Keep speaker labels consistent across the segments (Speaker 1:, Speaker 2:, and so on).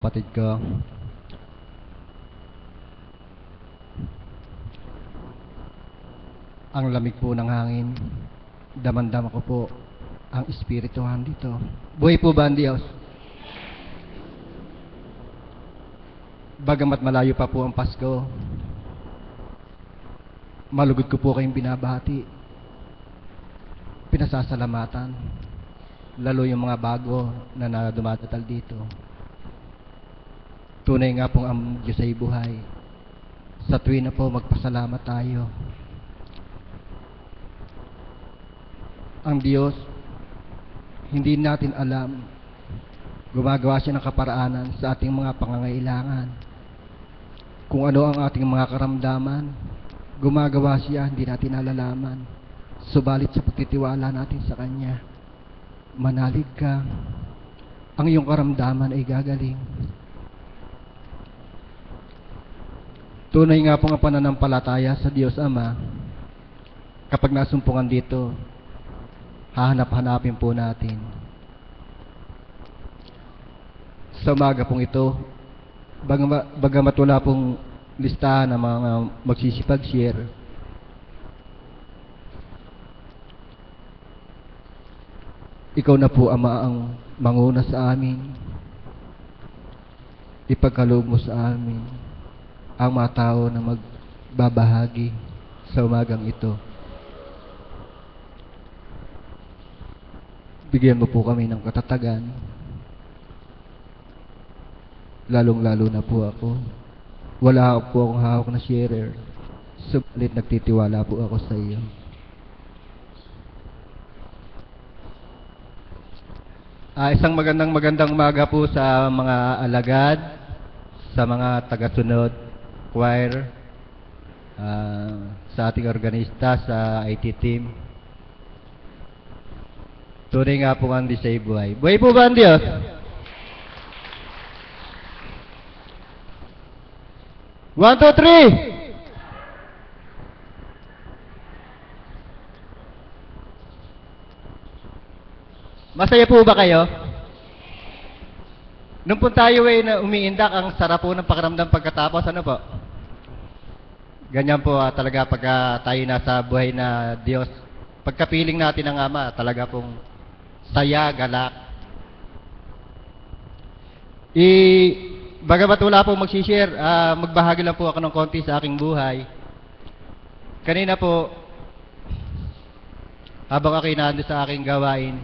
Speaker 1: Kapatid ko, ang lamig po ng hangin, damandama ko po ang espirituhan dito. Buhay po ba ang Diyos? Bagamat malayo pa po ang Pasko, malugod ko po kayong binabati, pinasasalamatan, lalo yung mga bago na dumadatal dito. Tunay nga pong ang Diyos ay buhay. Sa tuwin na po magpasalamat tayo. Ang Diyos, hindi natin alam, gumagawa siya ng kaparaanan sa ating mga pangangailangan. Kung ano ang ating mga karamdaman, gumagawa siya, hindi natin nalalaman. Subalit sa pagtitiwala natin sa Kanya, manalig ka, ang iyong karamdaman ay gagaling. Tunay nga po ang pananampalataya sa Diyos Ama, kapag nasumpungan dito, hahanap-hanapin po natin. Sa umaga pong ito, bagamat wala pong listahan ng mga magsisipag-share, ikaw na po, Ama, ang manguna sa amin. Ipagkaloob mo sa amin ang mga tao na magbabahagi sa umagang ito. Bigyan mo po kami ng katatagan, lalong-lalo na po ako. Wala po akong hawak na sharer, subalit nagtitiwala po ako sa iyo. Isang magandang umaga po sa mga alagad, sa mga tagasunod, choir, sa ating organista, sa IT team. Tunay nga po ang Diyos ay buhay. Buhay po ba ang Diyos? One, two, three! Masaya po ba kayo? Nung po tayo ay umiindak, ang sarap po ng pakiramdam pagkatapos, ano po? Ganyan po talaga pagka tayo nasa buhay na Diyos. Pagkapiling natin ng Ama, talaga pong saya, galak. Bagamat wala po magsishare, magbahagi lang po ako ng konti sa aking buhay. Kanina po, habang ako'y nandun sa aking gawain,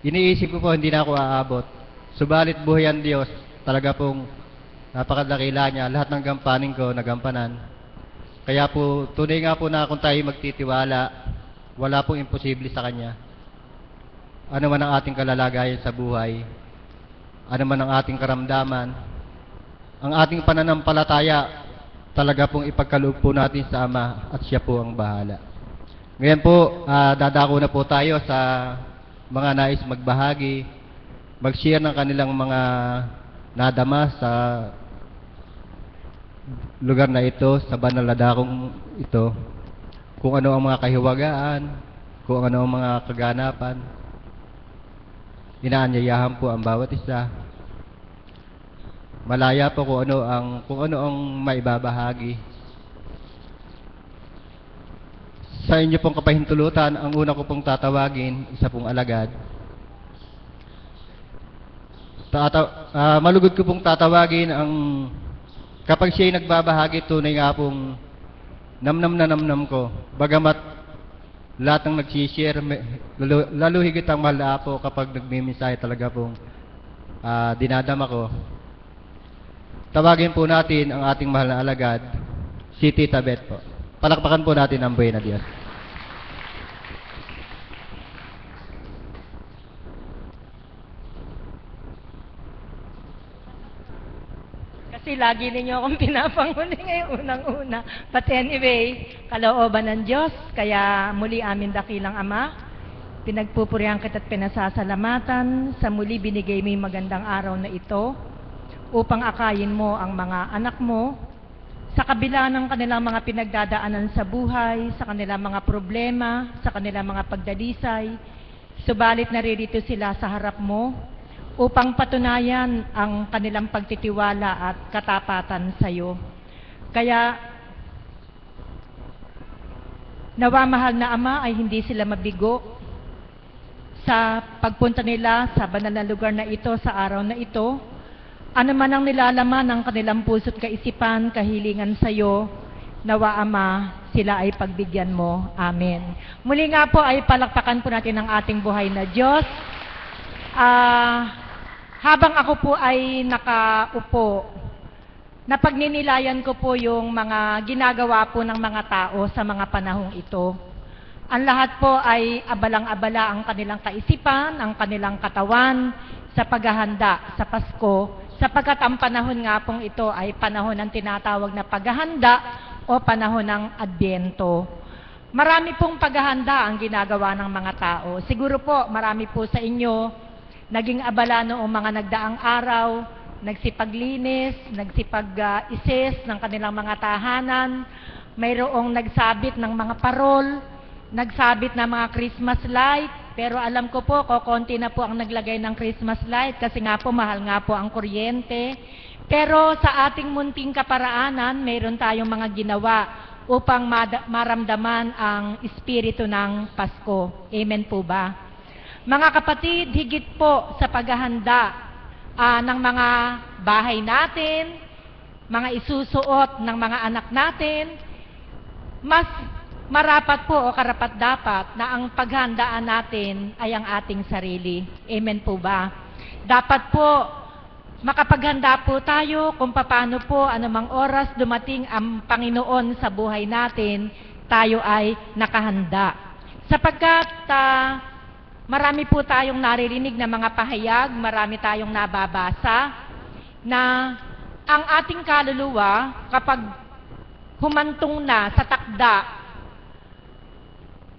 Speaker 1: iniisip ko po hindi na ako aabot. Subalit buhay ang Diyos, talaga pong napakadakila niya. Lahat ng gampanin ko, nagampanan. Kaya po, tunay nga po na kung tayo magtitiwala, wala pong imposible sa Kanya. Ano man ang ating kalalagayan sa buhay, ano man ang ating karamdaman, ang ating pananampalataya, talaga pong ipagkaloob po natin sa Ama at Siya po ang bahala. Ngayon po, dadako na po tayo sa mga nais magbahagi, mag-share ng kanilang mga nadama sa lugar na ito, sa banal na dakong ito, kung ano ang mga kahiwagaan, kung ano ang mga kaganapan. Inaanyayahan po ang bawat isa. Malaya po kung ano ang maibabahagi. Sa inyo pong kapahintulutan, ang una ko pong tatawagin, isa pong alagad. Malugod ko pong tatawagin ang kapag siya'y nagbabahagi, tunay nga pong namnam na namnam ko. Bagamat lahat ng nagsishare, lalo higit ang mahal na po kapag nagmimisahe, talaga pong dinadama ko. Tawagin po natin ang ating mahal na alagad, si Tita Beth po. Palakpakan po natin ang buhay na Diyos.
Speaker 2: Kasi lagi ninyo akong pinapanguli ngayon unang-una. But anyway, kalooban ng Diyos, kaya muli amin dakilang Ama, pinagpupurihan kita at pinasasalamatan, sa muli binigay mo yung magandang araw na ito, upang akayin mo ang mga anak mo, sa kabila ng kanilang mga pinagdadaanan sa buhay, sa kanilang mga problema, sa kanilang mga pagdalisay, subalit naririto sila sa harap mo, upang patunayan ang kanilang pagtitiwala at katapatan sa iyo. Kaya, nawa mahal na Ama ay hindi sila mabigo sa pagpunta nila sa banal na lugar na ito sa araw na ito. Ano man ang nilalaman ng kanilang puso't kaisipan, kahilingan sa iyo, nawa Ama, sila ay pagbigyan mo. Amen. Muli nga po ay palakpakan po natin ang ating buhay na Diyos. Habang ako po ay nakaupo, napagninilayan ko po yung mga ginagawa po ng mga tao sa mga panahong ito. Ang lahat po ay abalang-abala ang kanilang kaisipan, ang kanilang katawan sa paghahanda sa Pasko, sapagkat ang panahon nga pong ito ay panahon ng tinatawag na paghahanda o panahon ng Adbyento. Marami pong paghahanda ang ginagawa ng mga tao. Siguro po marami po sa inyo naging abala noong mga nagdaang araw, nagsipaglinis, nagsipag-isis ng kanilang mga tahanan, mayroong nagsabit ng mga parol, nagsabit ng mga Christmas light, pero alam ko po, kokonti na po ang naglagay ng Christmas light kasi nga po, mahal nga po ang kuryente. Pero sa ating munting kaparaanan, mayroon tayong mga ginawa upang maramdaman ang espiritu ng Pasko. Amen po ba? Mga kapatid, higit po sa paghahanda ng mga bahay natin, mga isusuot ng mga anak natin, mas marapat po o karapat-dapat na ang paghandaan natin ay ang ating sarili. Amen po ba? Dapat po makapaghanda po tayo kung paano po anumang oras dumating ang Panginoon sa buhay natin, tayo ay nakahanda. Sapagkat marami po tayong naririnig na mga pahayag, marami tayong nababasa na ang ating kaluluwa kapag humantong na sa takda,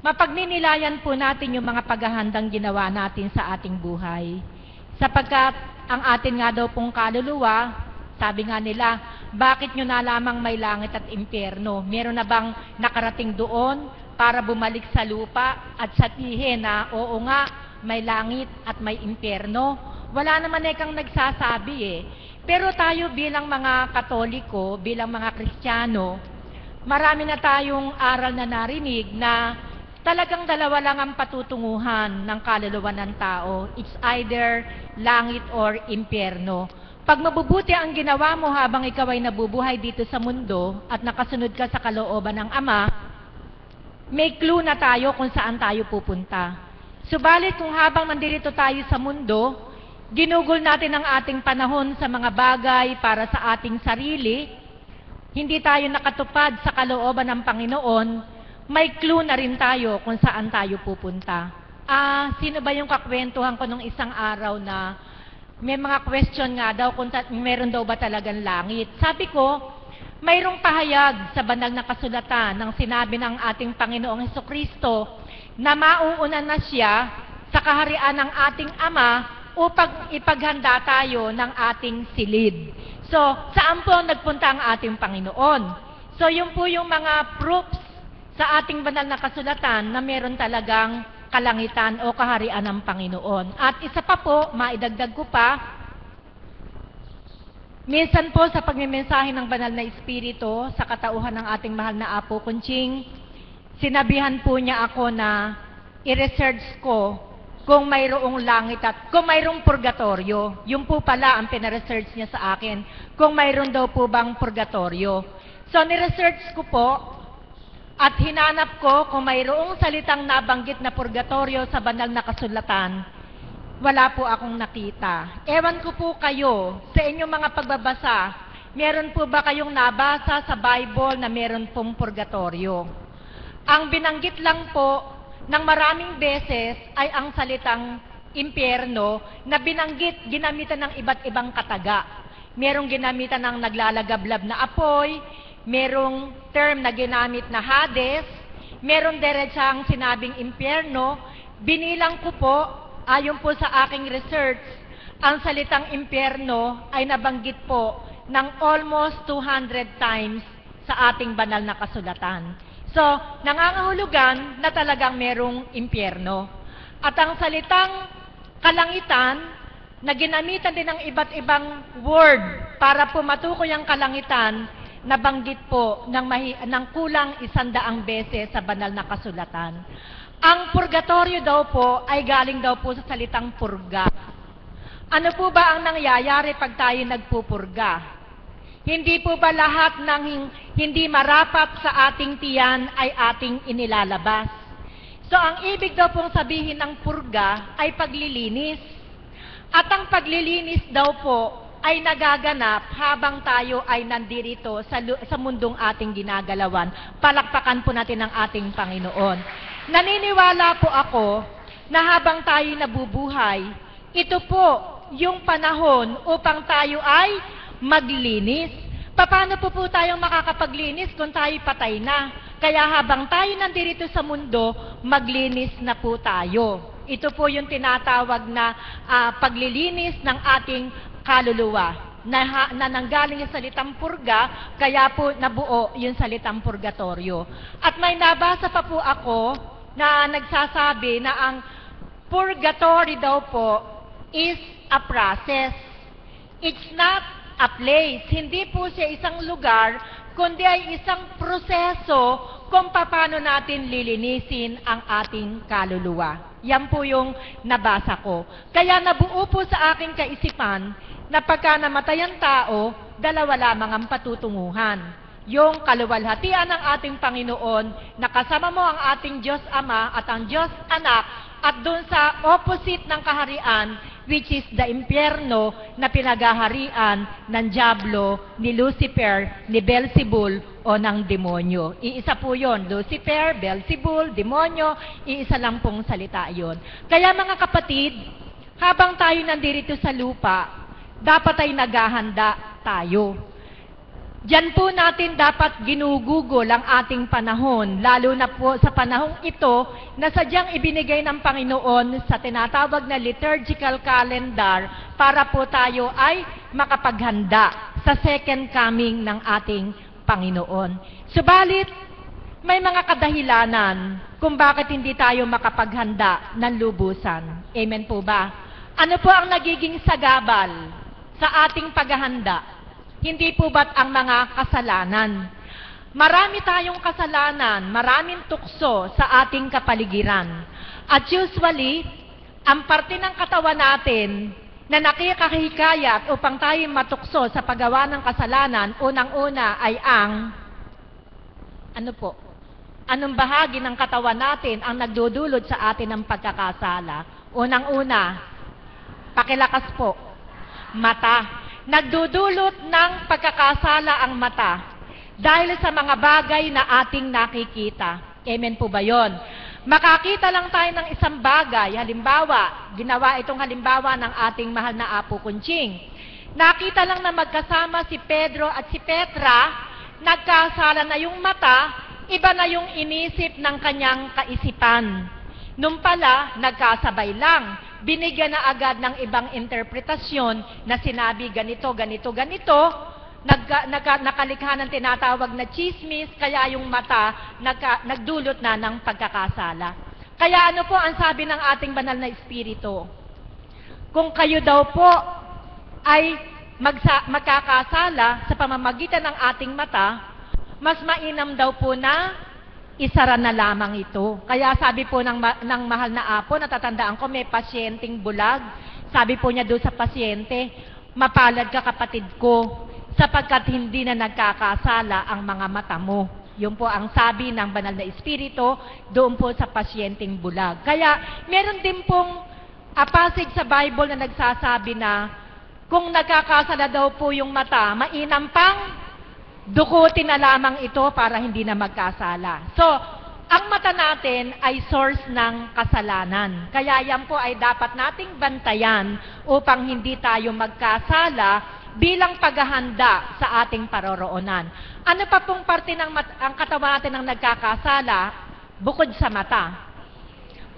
Speaker 2: mapagninilayan po natin yung mga paghahandang ginawa natin sa ating buhay. Sapagkat ang atin nga daw pong kaluluwa, sabi nga nila, bakit nyo na lamang may langit at impyerno? Meron na bang nakarating doon para bumalik sa lupa at sabihin na oo nga, may langit at may impyerno? Wala naman kang nagsasabi eh. Pero tayo bilang mga Katoliko, bilang mga Kristiyano, marami na tayong aral na narinig na talagang dalawa lang ang patutunguhan ng kaluluwa ng tao. It's either langit or impyerno. Pag mabubuti ang ginawa mo habang ikaw ay nabubuhay dito sa mundo at nakasunod ka sa kalooban ng Ama, may clue na tayo kung saan tayo pupunta. Subalit kung habang nandito tayo sa mundo, ginugol natin ang ating panahon sa mga bagay para sa ating sarili, hindi tayo nakatupad sa kalooban ng Panginoon, may clue na rin tayo kung saan tayo pupunta. Sino ba yung kakwentuhan ko nung isang araw na may mga question nga daw kung meron daw ba talagang langit. Sabi ko, mayroong pahayag sa banal na kasulatan ng sinabi ng ating Panginoong Hesukristo na mauuna na siya sa kaharian ng ating Ama upang ipaghanda tayo ng ating silid. So, saan po nagpunta ang ating Panginoon? So, yun po yung mga proofs sa ating banal na kasulatan na meron talagang kalangitan o kaharian ng Panginoon. At isa pa po, maidagdag ko pa, minsan po sa pagmimensahe ng banal na Espiritu sa katauhan ng ating mahal na Apo Kunching, sinabihan po niya ako na i-research ko kung mayroong langit at kung mayroong purgatorio. Yung po pala ang pina-research niya sa akin, kung mayroon daw po bang purgatorio. So, ni-research ko po at hinanap ko kung mayroong salitang nabanggit na purgatorio sa banal na kasulatan. Wala po akong nakita. Ewan ko po kayo, sa inyong mga pagbabasa, meron po ba kayong nabasa sa Bible na meron pong purgatorio? Ang binanggit lang po ng maraming beses ay ang salitang impyerno na binanggit, ginamitan ng iba't ibang kataga. Merong ginamitan ng naglalagablab na apoy, merong term na ginamit na Hades, merong diretsang sinabing impyerno. Binilang ko po, ayon po sa aking research, ang salitang impyerno ay nabanggit po ng almost 200 times sa ating banal na kasulatan. So, nangangahulugan na talagang merong impyerno. At ang salitang kalangitan na ginamitan din ng iba't ibang word para po matukoy ang kalangitan, nabanggit po ng kulang 100 beses sa banal na kasulatan. Ang purgatorio daw po ay galing daw po sa salitang purga. Ano po ba ang nangyayari pag tayo nagpupurga? Hindi po ba lahat ng hindi marapat sa ating tiyan ay ating inilalabas? So ang ibig daw pong sabihin ng purga ay paglilinis. At ang paglilinis daw po ay nagaganap habang tayo ay nandirito sa mundong ating ginagalawan. Palakpakan po natin ang ating Panginoon. Naniniwala po ako na habang tayo nabubuhay, ito po yung panahon upang tayo ay maglinis. Paano po tayong makakapaglinis kung tayo patay na? Kaya habang tayo nandirito sa mundo, maglinis na po tayo. Ito po yung tinatawag na paglilinis ng ating kaluluwa na nanggaling yung salitang purga, kaya po nabuo yung salitang purgatorio. At may nabasa pa po ako na nagsasabi na ang purgatory daw po is a process. It's not a place. Hindi po siya isang lugar, kundi ay isang proseso kung paano natin lilinisin ang ating kaluluwa. Yan po yung nabasa ko. Kaya nabuo po sa aking kaisipan na pagka namatay ang tao, dalawa lamang ang patutunguhan. Yung kaluwalhatian ng ating Panginoon, na kasama mo ang ating Diyos Ama at ang Diyos Anak, at doon sa opposite ng kaharian, which is the impyerno na pinagaharian ng Diablo, ni Lucifer, ni Beelzebul o ng demonyo. Iisa po yon, Lucifer, Beelzebul, demonyo, iisa lang pong salita yon. Kaya mga kapatid, habang tayo nandirito sa lupa, dapat ay naghahanda tayo. Diyan po natin dapat ginugugol ang ating panahon, lalo na po sa panahong ito na sadyang ibinigay ng Panginoon sa tinatawag na liturgical calendar para po tayo ay makapaghanda sa second coming ng ating Panginoon. Subalit, may mga kadahilanan kung bakit hindi tayo makapaghanda ng lubusan. Amen po ba? Ano po ang nagiging sagabal sa ating paghahanda? Hindi po ba't ang mga kasalanan? Marami tayong kasalanan, maraming tukso sa ating kapaligiran. At usually, ang parte ng katawan natin na nakikahikayat upang tayo matukso sa paggawa ng kasalanan, unang-una ay ang, anong bahagi ng katawan natin ang nagdudulot sa atin ng pagkakasala? Unang-una, pakilakas po, mata. Nagdudulot ng pagkakasala ang mata dahil sa mga bagay na ating nakikita. Amen po ba yun? Makakita lang tayo ng isang bagay, halimbawa, ginawa itong halimbawa ng ating mahal na Apo Kunching. Nakita lang na magkasama si Pedro at si Petra, nagkasala na yung mata, iba na yung inisip ng kanyang kaisipan. Nung pala, nagkasabay lang. Binigyan na agad ng ibang interpretasyon na sinabi ganito, ganito, ganito, nakalikha ng tinatawag na chismis, kaya yung mata nagdulot na ng pagkakasala. Kaya ano po ang sabi ng ating banal na Espiritu? Kung kayo daw po ay magkakasala sa pamamagitan ng ating mata, mas mainam daw po na isara na lamang ito. Kaya sabi po ng mahal na Apo, natatandaan ko, may pasyenteng bulag. Sabi po niya doon sa pasyente, mapalad ka kapatid ko, sapagkat hindi na nagkakasala ang mga mata mo. Yun po ang sabi ng banal na Espiritu doon po sa pasyenteng bulag. Kaya meron din pong passage sa Bible na nagsasabi na kung nagkakasala daw po yung mata, mainam pang dukutin na lamang ito para hindi na magkasala. So, ang mata natin ay source ng kasalanan. Kaya yan po ay dapat nating bantayan upang hindi tayo magkasala bilang paghahanda sa ating paroroonan. Ano pa pong parte ng ang katawan natin ang nagkakasala bukod sa mata?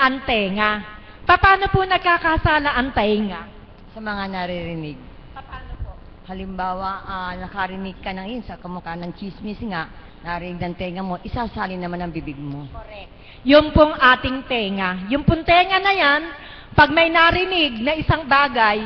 Speaker 2: Ang tenga. Paano po nagkakasala ang tenga?
Speaker 3: Sa mga naririnig.
Speaker 2: Paano po?
Speaker 3: Halimbawa, nakarinig ka ng yun sa kamukha ng chismis nga, narinig ng tenga mo, isasali naman ang bibig mo.
Speaker 2: Correct. Yung pong ating tenga. Yung pong tenga na yan, pag may narinig na isang bagay,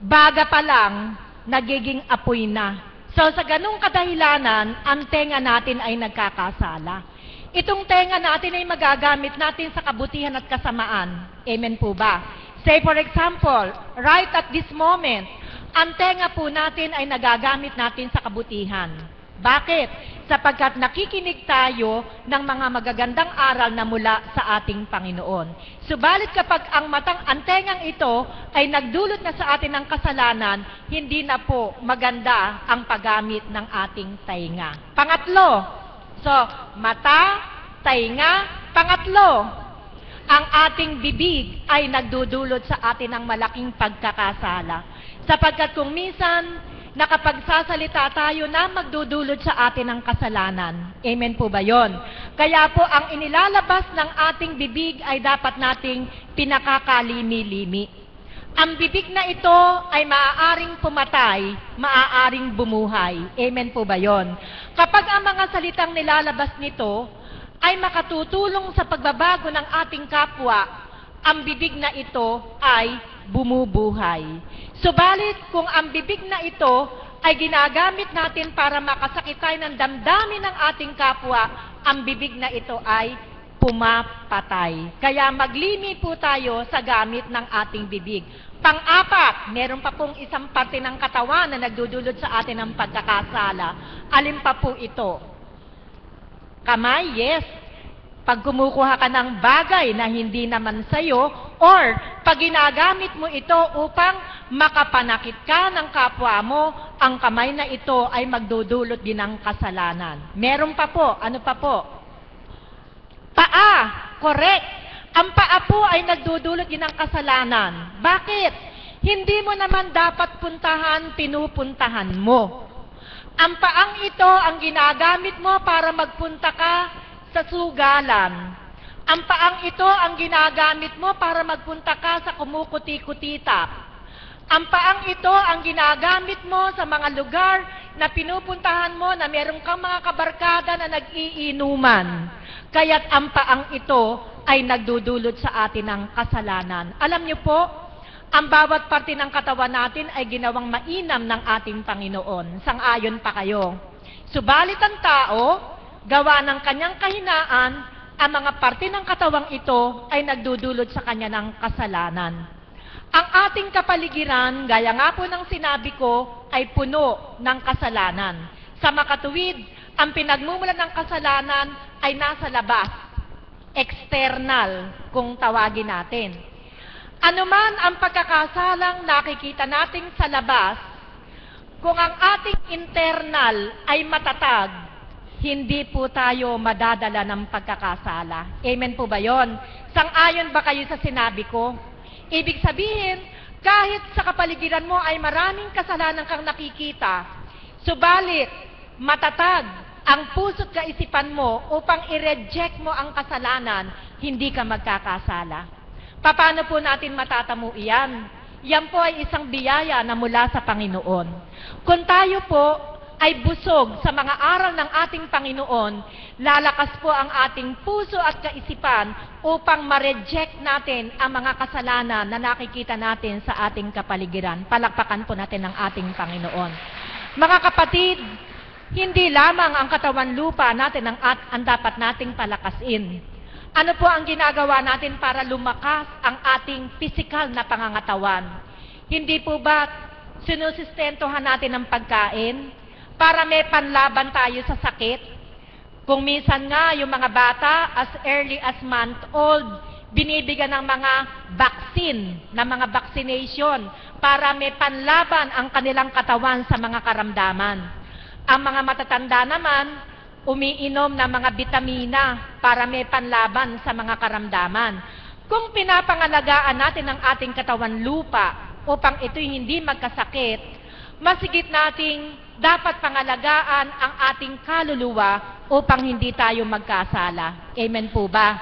Speaker 2: baga pa lang, nagiging apoy na. So sa ganung kadahilanan, ang tenga natin ay nagkakasala. Itong tenga natin ay magagamit natin sa kabutihan at kasamaan. Amen po ba? Say for example, right at this moment, ang tenga po natin ay nagagamit natin sa kabutihan. Bakit? Sapagkat nakikinig tayo ng mga magagandang aral na mula sa ating Panginoon. Subalit kapag ang tengang ito ay nagdulot na sa atin ng kasalanan, hindi na po maganda ang paggamit ng ating tainga. Pangatlo, so mata, tainga, pangatlo, ang ating bibig ay nagdudulot sa atin ng malaking pagkakasala. Sapagkat kung minsan, nakapagsasalita tayo na magdudulot sa atin ng kasalanan. Amen po ba yon? Kaya po ang inilalabas ng ating bibig ay dapat nating pinakakalimi-limi. Ang bibig na ito ay maaaring pumatay, maaaring bumuhay. Amen po ba yon? Kapag ang mga salitang nilalabas nito ay makatutulong sa pagbabago ng ating kapwa, ang bibig na ito ay bumubuhay. Subalit kung ang bibig na ito ay ginagamit natin para makasakit tayo ng damdamin ng ating kapwa, ang bibig na ito ay pumapatay. Kaya maglimi po tayo sa gamit ng ating bibig. Pang-apat, meron pa pong isang parte ng katawan na nagdudulot sa atin ng pagkakasala. Alin pa po ito? Kamay, yes. Pag kumukuha ka ng bagay na hindi naman sa'yo, or pag ginagamit mo ito upang makapanakit ka ng kapwa mo, ang kamay na ito ay magdudulot din ng kasalanan. Meron pa po, ano pa po? Paa, correct. Ang paa po ay nagdudulot din ng kasalanan. Bakit? Hindi mo naman dapat puntahan, pinupuntahan mo. Ang paang ito ang ginagamit mo para magpunta ka sa sugalan. Ang paang ito ang ginagamit mo para magpunta ka sa kumukuti-kutitap. Ang paang ito ang ginagamit mo sa mga lugar na pinupuntahan mo na meron kang mga kabarkada na nag-iinuman. Kaya't ang paang ito ay nagdudulot sa atin ng kasalanan. Alam niyo po, ang bawat parte ng katawan natin ay ginawang mainam ng ating Panginoon. Sang-ayon pa kayo. Subalit ang tao, gawa ng kanyang kahinaan, ang mga parte ng katawang ito ay nagdudulot sa kanya ng kasalanan. Ang ating kapaligiran, gaya nga po ng sinabi ko, ay puno ng kasalanan. Sa makatuwid, ang pinagmumulan ng kasalanan ay nasa labas, external, kung tawagin natin. Anuman ang pagkakasalang nakikita natin sa labas, kung ang ating internal ay matatag, hindi po tayo madadala ng pagkakasala. Amen po ba yon? Sang-ayon ba kayo sa sinabi ko? Ibig sabihin, kahit sa kapaligiran mo ay maraming kasalanan kang nakikita, subalit matatag ang puso't kaisipan mo upang i-reject mo ang kasalanan, hindi ka magkakasala. Paano po natin matatamo iyan? Yan po ay isang biyaya na mula sa Panginoon. Kung tayo po ay busog sa mga aral ng ating Panginoon, lalakas po ang ating puso at kaisipan upang ma-reject natin ang mga kasalanan na nakikita natin sa ating kapaligiran. Palakpakan po natin ang ating Panginoon. Mga kapatid, hindi lamang ang katawan lupa natin ang dapat nating palakasin. Ano po ang ginagawa natin para lumakas ang ating pisikal na pangangatawan? Hindi po ba sinusistentohan natin ang pagkain para may panlaban tayo sa sakit? Kung minsan nga, yung mga bata, as early as month old, binibigyan ng mga vaccine, ng mga vaccination, para may panlaban ang kanilang katawan sa mga karamdaman. Ang mga matatanda naman, umiinom ng mga bitamina para may panlaban sa mga karamdaman. Kung pinapangalagaan natin ang ating katawan lupa upang ito'y hindi magkasakit, masigit nating dapat pangalagaan ang ating kaluluwa upang hindi tayo magkasala. Amen po ba?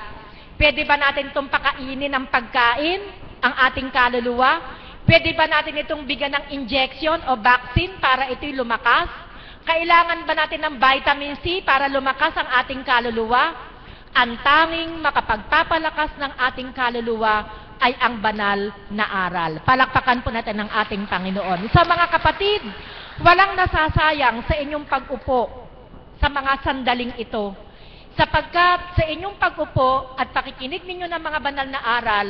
Speaker 2: Pwede ba natin itong pakainin ng pagkain, ang ating kaluluwa? Pwede ba natin itong bigyan ng injection o vaccine para ito'y lumakas? Kailangan ba natin ng vitamin C para lumakas ang ating kaluluwa? Ang tanging makapagpapalakas ng ating kaluluwa ay ang banal na aral. Palakpakan po natin ang ating Panginoon. Sa mga kapatid, walang nasasayang sa inyong pag-upo sa mga sandaling ito. Sapagkat sa inyong pag-upo at pakikinig ninyo ng mga banal na aral,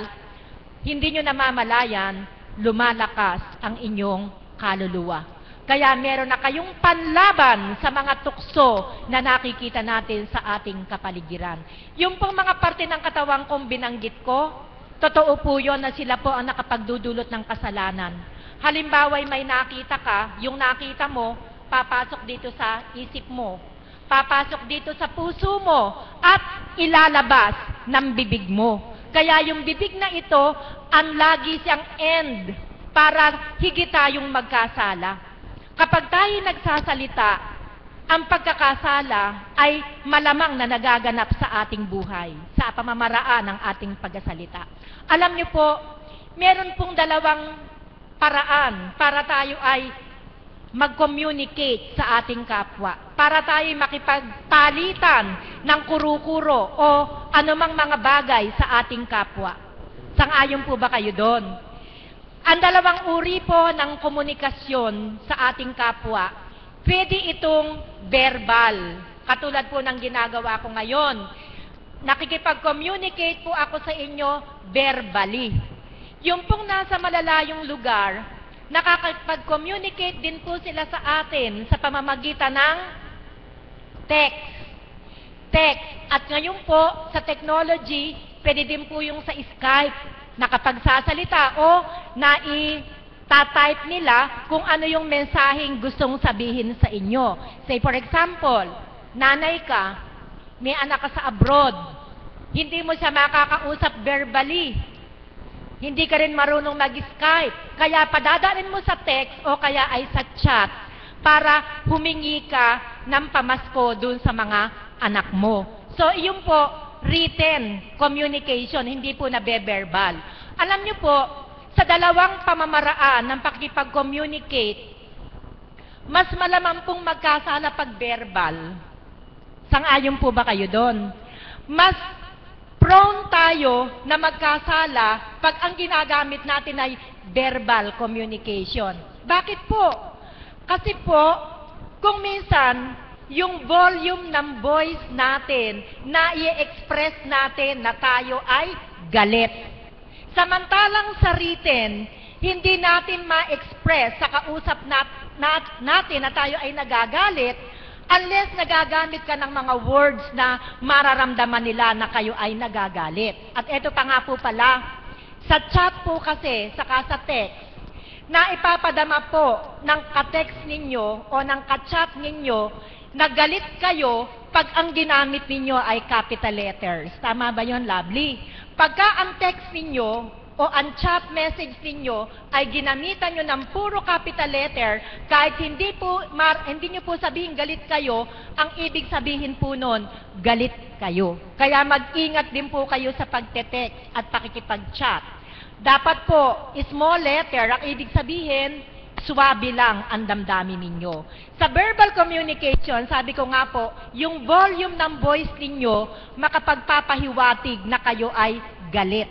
Speaker 2: hindi nyo namamalayan, lumalakas ang inyong kaluluwa. Kaya meron na kayong panlaban sa mga tukso na nakikita natin sa ating kapaligiran. Yung pong mga parte ng katawan kong binanggit ko, totoo po yun na sila po ang nakapagdudulot ng kasalanan. Halimbawa, may nakita ka, yung nakita mo, papasok dito sa isip mo, papasok dito sa puso mo, at ilalabas ng bibig mo. Kaya yung bibig na ito, ang lagi siyang end para higit tayong magkasala. Kapag tayo nagsasalita, ang pagkakasala ay malamang na nagaganap sa ating buhay, sa pamamaraan ng ating pagsasalita. Alam niyo po, meron pong dalawang paraan para tayo ay mag-communicate sa ating kapwa, para tayo makipagpalitan ng kuro-kuro o anumang mga bagay sa ating kapwa. Sang-ayon po ba kayo doon? Ang dalawang uri po ng komunikasyon sa ating kapwa, pwede itong verbal, katulad po ng ginagawa ko ngayon. Nakikipag-communicate po ako sa inyo verbally. Yung pong nasa malalayong lugar, nakakipag-communicate din po sila sa atin sa pamamagitan ng text. At ngayon po, sa technology, pwede din po yung sa Skype, nakapagsasalita o nai-type nila kung ano yung mensaheng gustong sabihin sa inyo. Say for example, nanay ka, may anak ka sa abroad, hindi mo siya makakausap verbally, hindi ka rin marunong mag-Skype, kaya padadaanin mo sa text o kaya ay sa chat para humingi ka ng pamasko dun sa mga anak mo. So, iyon po, written communication, hindi po nabe-verbal. Alam niyo po, sa dalawang pamamaraan ng pakikipag-communicate, mas malamang pong magkasala pag verbal. Sang-ayon po ba kayo doon? Mas prone tayo na magkasala pag ang ginagamit natin ay verbal communication. Bakit po? Kasi po, kung minsan, yung volume ng voice natin na i-express natin na tayo ay galit. Samantalang sa written, hindi natin ma-express sa kausap natin na tayo ay nagagalit unless nagagamit ka ng mga words na mararamdaman nila na kayo ay nagagalit. At ito pa nga po pala, sa chat po kasi, saka sa text, na ipapadama po ng ka-text ninyo o ng ka-chat ninyo, nagalit kayo pag ang ginamit ninyo ay capital letters. Tama ba yon, Lovely? Pagka ang text ninyo o ang chat message ninyo ay ginamitan nyo ng puro capital letter, kahit hindi nyo po sabihin galit kayo, ang ibig sabihin po nun, galit kayo. Kaya mag-ingat din po kayo sa pagte-text at pakikipag-chat. Dapat po, small letter, ang ibig sabihin, suwabe lang ang damdamin ninyo. Sa verbal communication, sabi ko nga po, yung volume ng voice ninyo makapagpapahiwatig na kayo ay galit.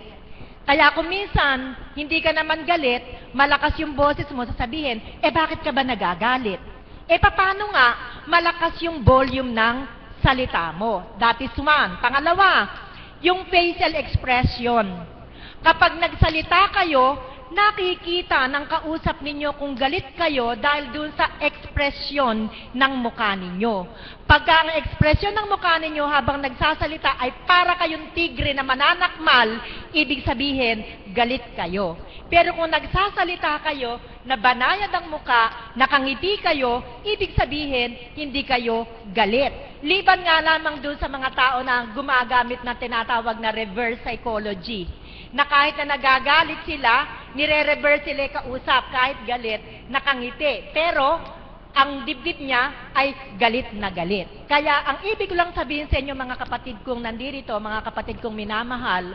Speaker 2: Kaya kung minsan, hindi ka naman galit, malakas yung boses mo, sasabihin, bakit ka ba nagagalit? Paano nga malakas yung volume ng salita mo? That is one. Pangalawa, yung facial expression. Kapag nagsalita kayo, nakikita ng kausap ninyo kung galit kayo dahil dun sa ekspresyon ng mukha ninyo. Pagka ang ekspresyon ng mukha ninyo habang nagsasalita ay para kayong tigre na mananakmal, ibig sabihin, galit kayo. Pero kung nagsasalita kayo na banayad ang mukha, nakangiti kayo, ibig sabihin, hindi kayo galit. Liban nga lamang dun sa mga tao na gumagamit na tinatawag na reverse psychology, na kahit na nagagalit sila, nire-reverse sila kausap, kahit galit, nakangiti. Pero, ang dibdib niya ay galit na galit. Kaya, ang ibig ko lang sabihin sa inyo, mga kapatid kong nandirito, mga kapatid kong minamahal,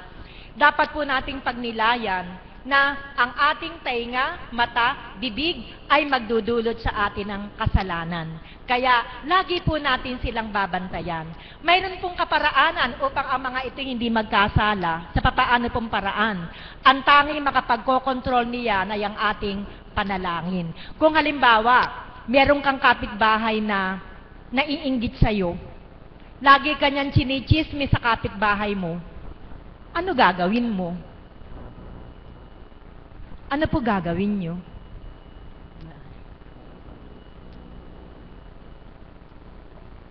Speaker 2: dapat po nating pagnilayan na ang ating tainga, mata, bibig ay magdudulot sa atin ng kasalanan. Kaya lagi po natin silang babantayan. Mayroon pong kaparaanan upang ang mga ito hindi magkasala. Sa papaano pong paraan? Ang tanging makapagkokontrol niya ay ang ating panalangin. Kung halimbawa, meron kang kapitbahay na naiinggit sa'yo, lagi ka niyang chinichismis sa kapitbahay mo, ano gagawin mo? Ano po gagawin niyo?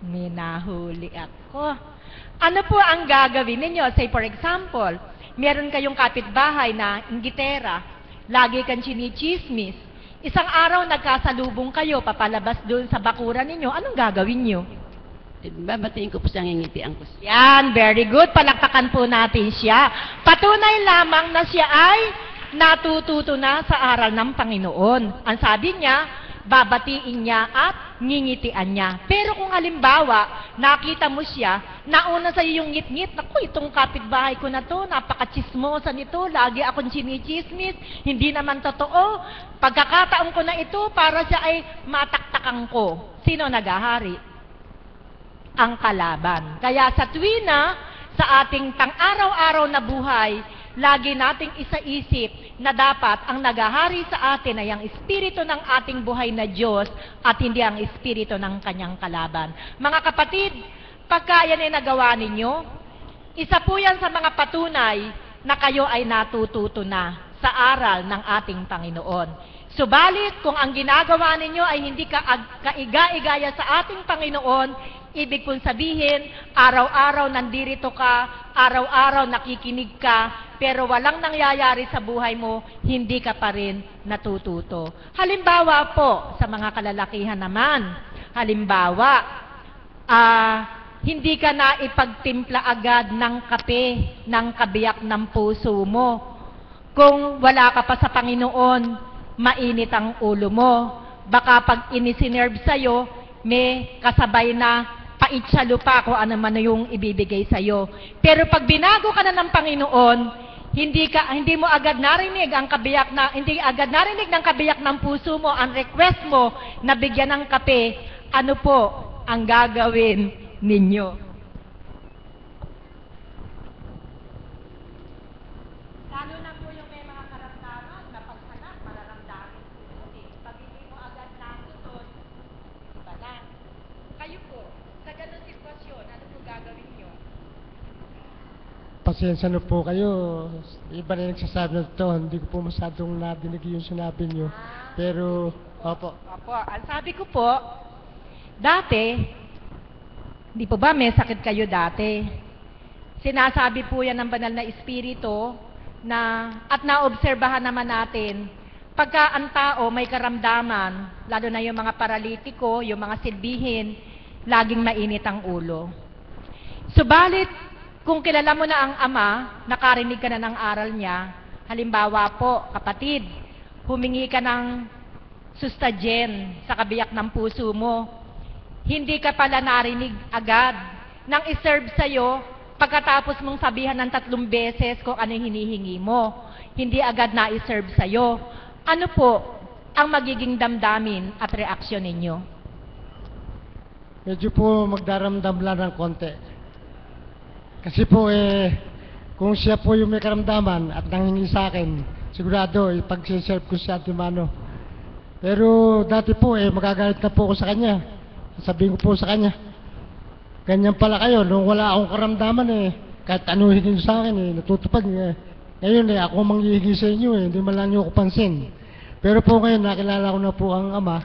Speaker 2: May nahuli ako. Ano po ang gagawin ninyo? Say for example, meron kayong kapitbahay na inggitera, lagi kang chinichismis. Isang araw nagkasalubong kayo, papalabas doon sa bakuran ninyo, anong gagawin nyo?
Speaker 4: Babatiin ko po siyang ngingitian ko.
Speaker 2: Yan, very good. Palakpakan po natin siya. Patunay lamang na siya ay natututo na sa aral ng Panginoon. Ang sabi niya, babatiin niya at ngingitian niya. Pero kung halimbawa, nakita mo siya, nauna sa iyo yung ngit-ngit, naku, itong kapitbahay ko na to, napaka-chismosa nito, lagi akong chinichismis, hindi naman totoo. Pagkakataon ko na ito, para siya ay mataktakan ko. Sino nagahari? Ang kalaban. Kaya sa tuwina, sa ating pang-araw-araw na buhay, lagi nating isaisip na dapat ang nagahari sa atin ay ang espiritu ng ating buhay na Diyos at hindi ang espiritu ng kanyang kalaban. Mga kapatid, pagka yan ay nagawa ninyo, isa po yan sa mga patunay na kayo ay natututo na sa aral ng ating Panginoon. Subalit, kung ang ginagawa ninyo ay hindi kaiga-igaya sa ating Panginoon, ibig pong sabihin, araw-araw nandirito ka, araw-araw nakikinig ka, pero walang nangyayari sa buhay mo, hindi ka pa rin natututo. Halimbawa po, sa mga kalalakihan naman, halimbawa, hindi ka na ipagtimpla agad ng kape, ng kabiyak ng puso mo. Kung wala ka pa sa Panginoon, mainit ang ulo mo. Baka pag inisinerve sa'yo, may kasabay na pait sa lupa kung ano man yung ibibigay sa'yo. Pero pag binago ka na ng Panginoon, hindi mo agad narinig ang kabiyak na, hindi agad narinig ng kabiyak ng puso mo, ang request mo na bigyan ng kape, ano po ang gagawin ninyo? Lalo na po yung may mga karamdaman na paghanap, mararamdamin po. Pag hindi mo agad nasunod, iba na. Kayo po, sa ganun sitwasyon, ano po gagawin nyo?
Speaker 5: Pasensya na po kayo. Iba na nagsasabi na ito. Hindi ko po masyadong nadinig yung sinabi nyo. Pero, opo.
Speaker 2: Opo, ang sabi ko po, dati, hindi po ba may sakit kayo dati? Sinasabi po yan ng banal na espiritu na, at naobserbahan naman natin, pagka ang tao may karamdaman, lalo na yung mga paralitiko, yung mga silbihin, laging mainit ang ulo. Subalit, kung kilala mo na ang Ama, nakarinig ka na ng aral niya, halimbawa po, kapatid, humingi ka ng sustagen sa kabiyak ng puso mo, hindi ka pala narinig agad nang iserve sa'yo pagkatapos mong sabihan ng 3 beses kung ano hinihingi mo. Hindi agad na-iserve sa'yo. Ano po ang magiging damdamin at reaksyon ninyo?
Speaker 5: Medyo po magdaramdam lang ng konti. Kasi po kung siya po yung may karamdaman at nanghingi sa akin, sigurado ipag-serve ko siya at mano. Pero dati po magagalit na po ako sa kanya. Sabihin ko po sa kanya, ganyan pala kayo, nung wala akong karamdaman kahit ano hingin sa akin natutupad. Ngayon ako manghihingi sa inyo hindi man lang nyo ako pansin. Pero po ngayon nakilala ko na po ang Ama,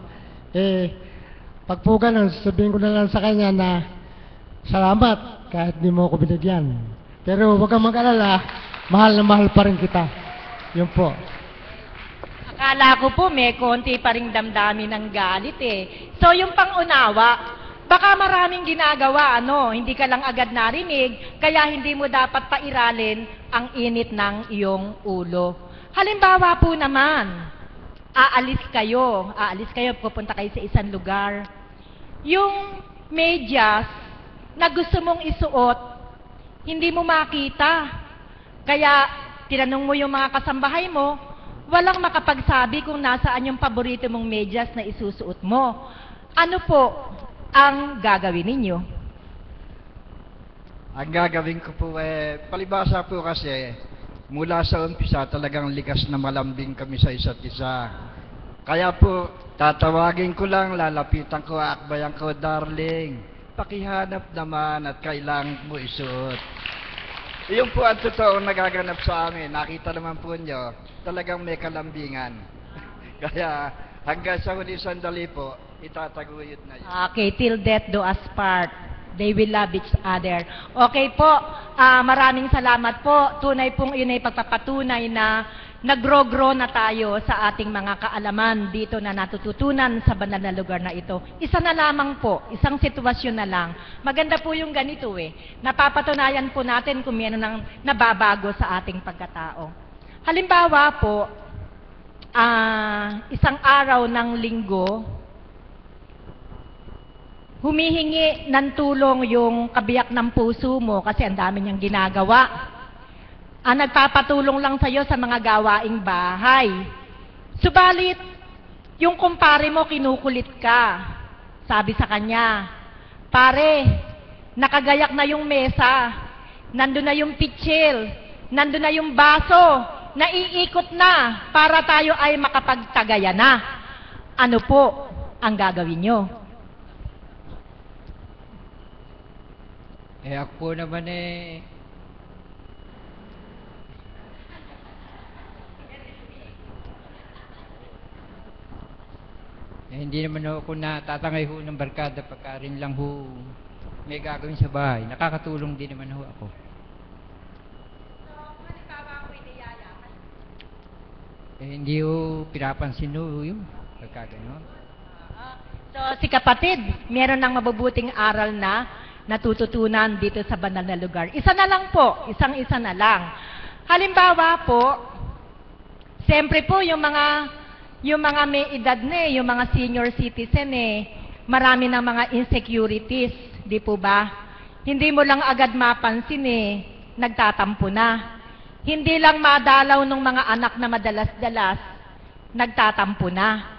Speaker 5: pag po ganun, sabihin ko na lang sa kanya na salamat kahit di mo ako binigyan. Pero huwag kang mag-alala, mahal na mahal pa rin kita. Yun po.
Speaker 2: Akala ko po may konti pa ring damdamin ng galit So yung pangunawa, baka maraming ginagawa, hindi ka lang agad narinig, kaya hindi mo dapat pairalin ang init ng iyong ulo. Halimbawa po naman, aalis kayo, pupunta kayo sa isang lugar. Yung medyas na gusto mong isuot, hindi mo makita. Kaya tinanong mo yung mga kasambahay mo, walang makapagsabi kung nasaan yung paborito mong medyas na isusuot mo. Ano po ang gagawin ninyo?
Speaker 6: Ang gagawin ko po palibasa po kasi mula sa umpisa talagang likas na malambing kami sa isa't isa. Kaya po tatawagin ko lang, lalapitan ko, akbayan ko, darling, pakihanap naman at kailangan mo isuot. Iyon po ang totoo nagaganap sa amin. Nakita naman po nyo, talagang may kalambingan. Kaya hanggang sa huli sandali po, itataguyod na yun.
Speaker 2: Okay, till death do us part. They will love each other. Okay po, maraming salamat po. Tunay pong yun ay pagpapatunay na nag-grow na tayo sa ating mga kaalaman dito na natututunan sa banal na lugar na ito. Isa na lamang po, isang sitwasyon na lang. Maganda po yung ganito Napapatunayan po natin kung meron ng nababago sa ating pagkatao. Halimbawa po, isang araw ng linggo, humihingi ng tulong yung kabiyak ng puso mo kasi ang dami niyang ginagawa. Nagpapatulong lang sa'yo sa mga gawaing bahay. Subalit, yung kumpare mo kinukulit ka. Sabi sa kanya, pare, nakagayak na yung mesa, nandun na yung pitsil, nandun na yung baso, naiikot na para tayo ay makapagtagaya na. Ano po ang gagawin nyo?
Speaker 7: Ako po naman hindi naman ako natatangay ho ng barkada pagka rin lang ho may gagawin sa bahay. Nakakatulong din naman ho ako. Hindi ho pinapansin ho yun pagka gano'n.
Speaker 2: So, si kapatid, meron ng mabubuting aral na natututunan dito sa banal na lugar. Isa na lang po, isang-isa na lang. Halimbawa po, siyempre po yung mga may edad yung mga senior citizen marami ng mga insecurities, di po ba? Hindi mo lang agad mapansin nagtatampo na. Hindi lang madalaw ng mga anak na madalas-dalas, nagtatampo na.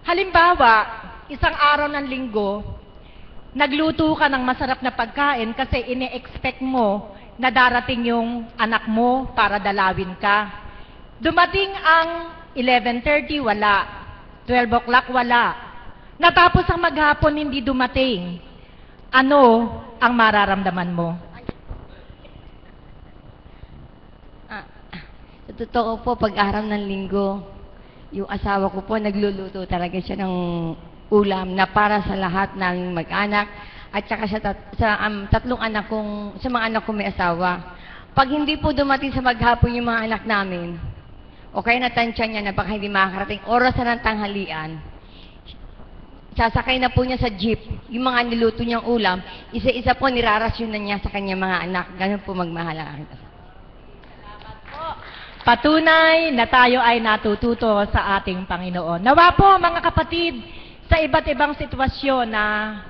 Speaker 2: Halimbawa, isang araw ng linggo, nagluto ka ng masarap na pagkain kasi ine-expect mo na darating yung anak mo para dalawin ka. Dumating ang 11:30, wala. 12 o'clock, wala. Natapos ang maghapon, hindi dumating. Ano ang mararamdaman mo?
Speaker 3: Sa totoo po, pag-araw ng linggo, yung asawa ko po, nagluluto talaga siya ng ulam na para sa lahat ng mag-anak at saka sa tatlong anak kong, sa mga anak kong may asawa. Pag hindi po dumating sa maghapon yung mga anak namin, o kaya natansya niya na baka hindi makakarating oras na ng tanghalian, sasakay na po niya sa jeep, yung mga niluto niyang ulam, isa-isa po nirarasyon na niya sa kanyang mga anak. Ganun po magmahal ang aking asawa.
Speaker 2: Patunay na tayo ay natututo sa ating Panginoon. Nawa po mga kapatid, sa iba't ibang sitwasyon na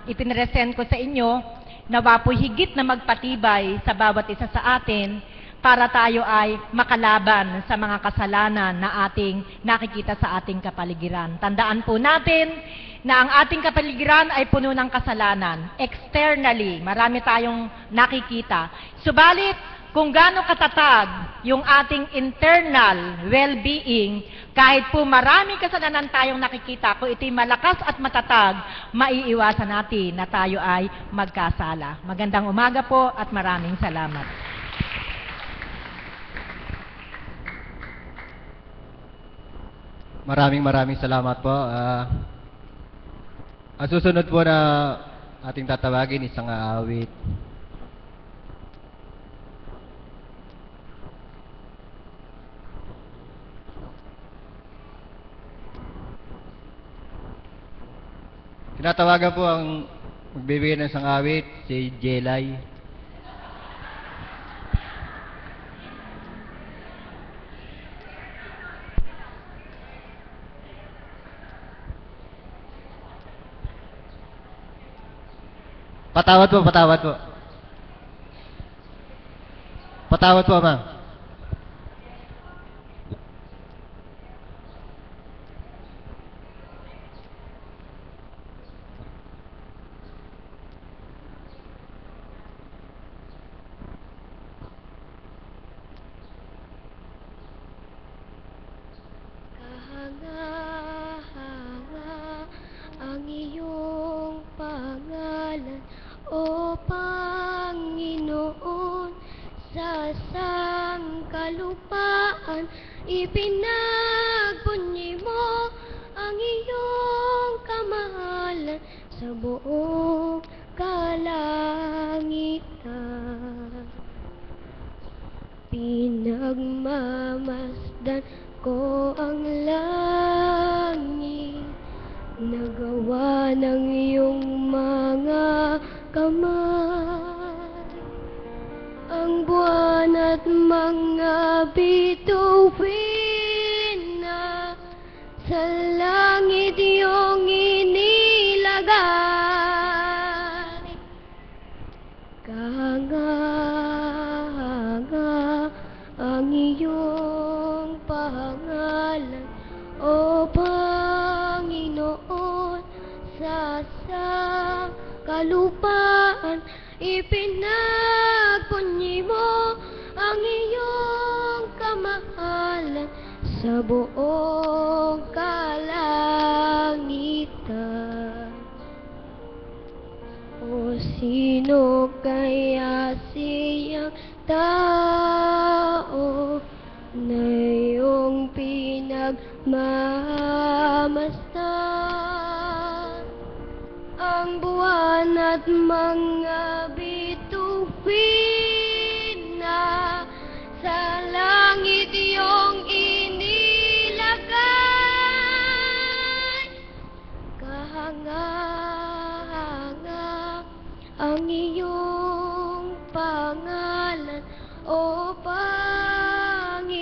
Speaker 2: ipinresent ko sa inyo, nawa po higit na magpatibay sa bawat isa sa atin para tayo ay makalaban sa mga kasalanan na ating nakikita sa ating kapaligiran. Tandaan po natin na ang ating kapaligiran ay puno ng kasalanan. Externally, marami tayong nakikita. Subalit, kung gaano katatag yung ating internal well-being, kahit po maraming kasalanan tayong nakikita, kung ito'y malakas at matatag, maiiwasan natin na tayo ay magkasala. Magandang umaga po at maraming salamat.
Speaker 1: Maraming salamat po. Ang susunod po na ating tatawagin, isang aawit. Tinatawagan po ang magbibigay ng isang awit, si Jelay. Patawad po, patawad po. Patawad po, ma'am.
Speaker 8: ipinagpunyi mo ang iyong kamahalan sa buong kalangitan. Pinagmamasdan ko ang langit, nagawa ng iyong mga kamay, ang buwan at mga bituin na sa langit iyong inilagay. Kahanga ang iyong pangalan, O Panginoon, sa kalupaan. Ipinagpunyi mo ang iyong kamahalan sa buong kalangitan. O sino kaya siyang tao na iyong pinagmamasdan, ang buwan at mga bituin na sa langit iyong inilagay. Kahanga-hanga ang iyong pangalan, O Panginoon,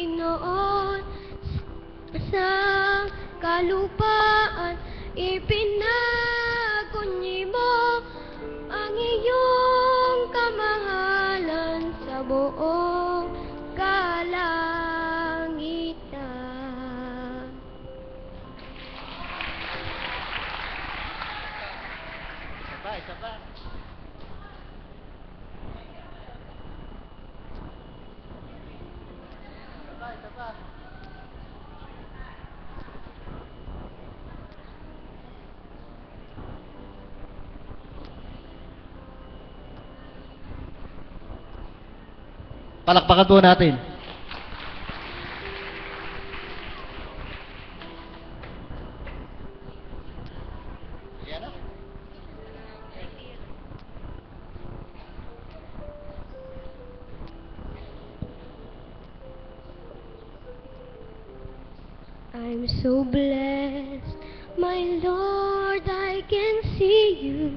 Speaker 8: sa kalupaan. Ipinagpunyi mo ang iyong kamahalan sa buong kalangitan.
Speaker 1: Isa pa. Palakpakan po natin.
Speaker 8: I'm so blessed, my Lord, I can see you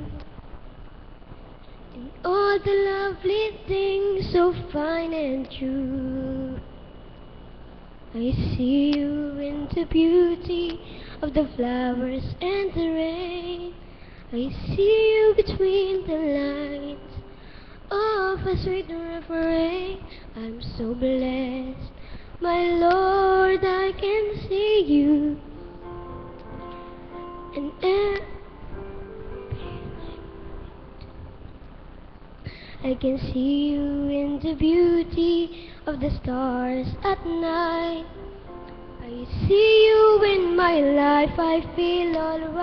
Speaker 8: in all the lovely things so fine and true. I see you in the beauty of the flowers and the rain. I see you between the lines of a sweet refrain. I'm so blessed, my Lord, I can see you in I can see you in the beauty of the stars at night. I see you in my life, I feel alright.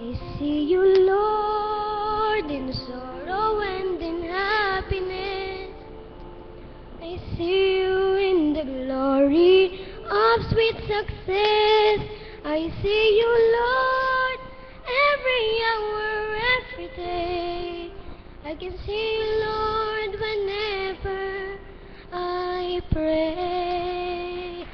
Speaker 8: I see you, Lord, in sorrow and in happiness. I see you in the glory of sweet success. I see you, Lord, every hour, every day. I can see you, Lord, whenever I pray.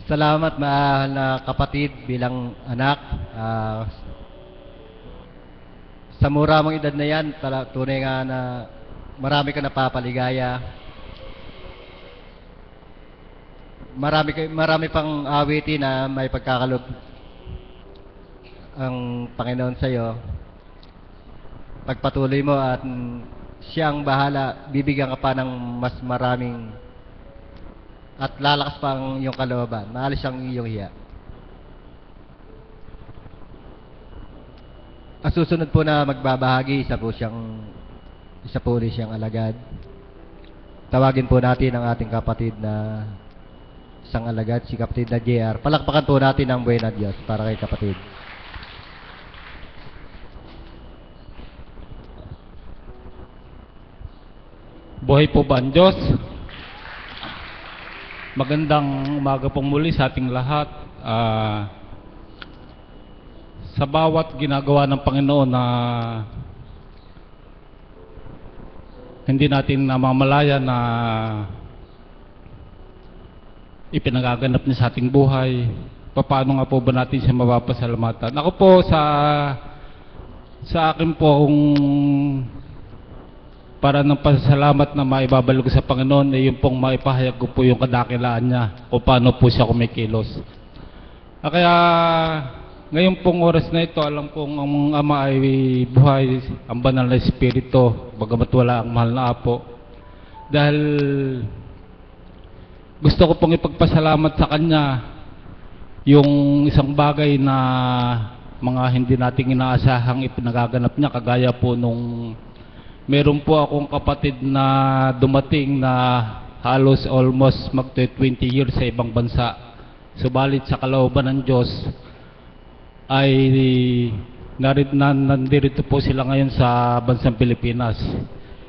Speaker 1: Salamat mahal na kapatid bilang anak. Sa mura mong edad na yan, tunay nga na marami ka napapaligaya. Marami pang awitin na may pagkakalob ang Panginoon sa iyo. Pagpatuloy mo at siya ang bahala, bibigyan ka pa ng mas maraming at lalakas pa ang iyong kalooban. Maalis ang iyong hiya. Ang susunod po na magbabahagi, isa po ulit siyang alagad. Tawagin po natin ang ating kapatid na isang alagad, si kapatid na JR. Palakpakan po natin ang buhay na Diyos para kay kapatid.
Speaker 9: Buhay po ba ang Diyos? Magandang umaga pong muli sa ating lahat. Sa bawat ginagawa ng Panginoon na hindi natin namamalaya na ipinagaganap niya sa ating buhay, paano nga po ba natin siya mapapasalamatan? Ako po sa akin po para ng pasasalamat na maibabalog sa Panginoon ay yung pong maipahayag ko po yung kadakilaan niya o paano po siya kumikilos. Kaya ngayon pong oras na ito, alam kong ang Ama ay buhay, ang banal na Espiritu, bagamat wala ang mahal na Apo. Dahil gusto ko pong ipagpasalamat sa Kanya yung isang bagay na mga hindi nating inaasahang ipinagaganap niya, kagaya po nung meron po akong kapatid na dumating na halos almost mag-20 years sa ibang bansa. Subalit sa kalooban ng Diyos ay nandirito po sila ngayon sa bansang Pilipinas.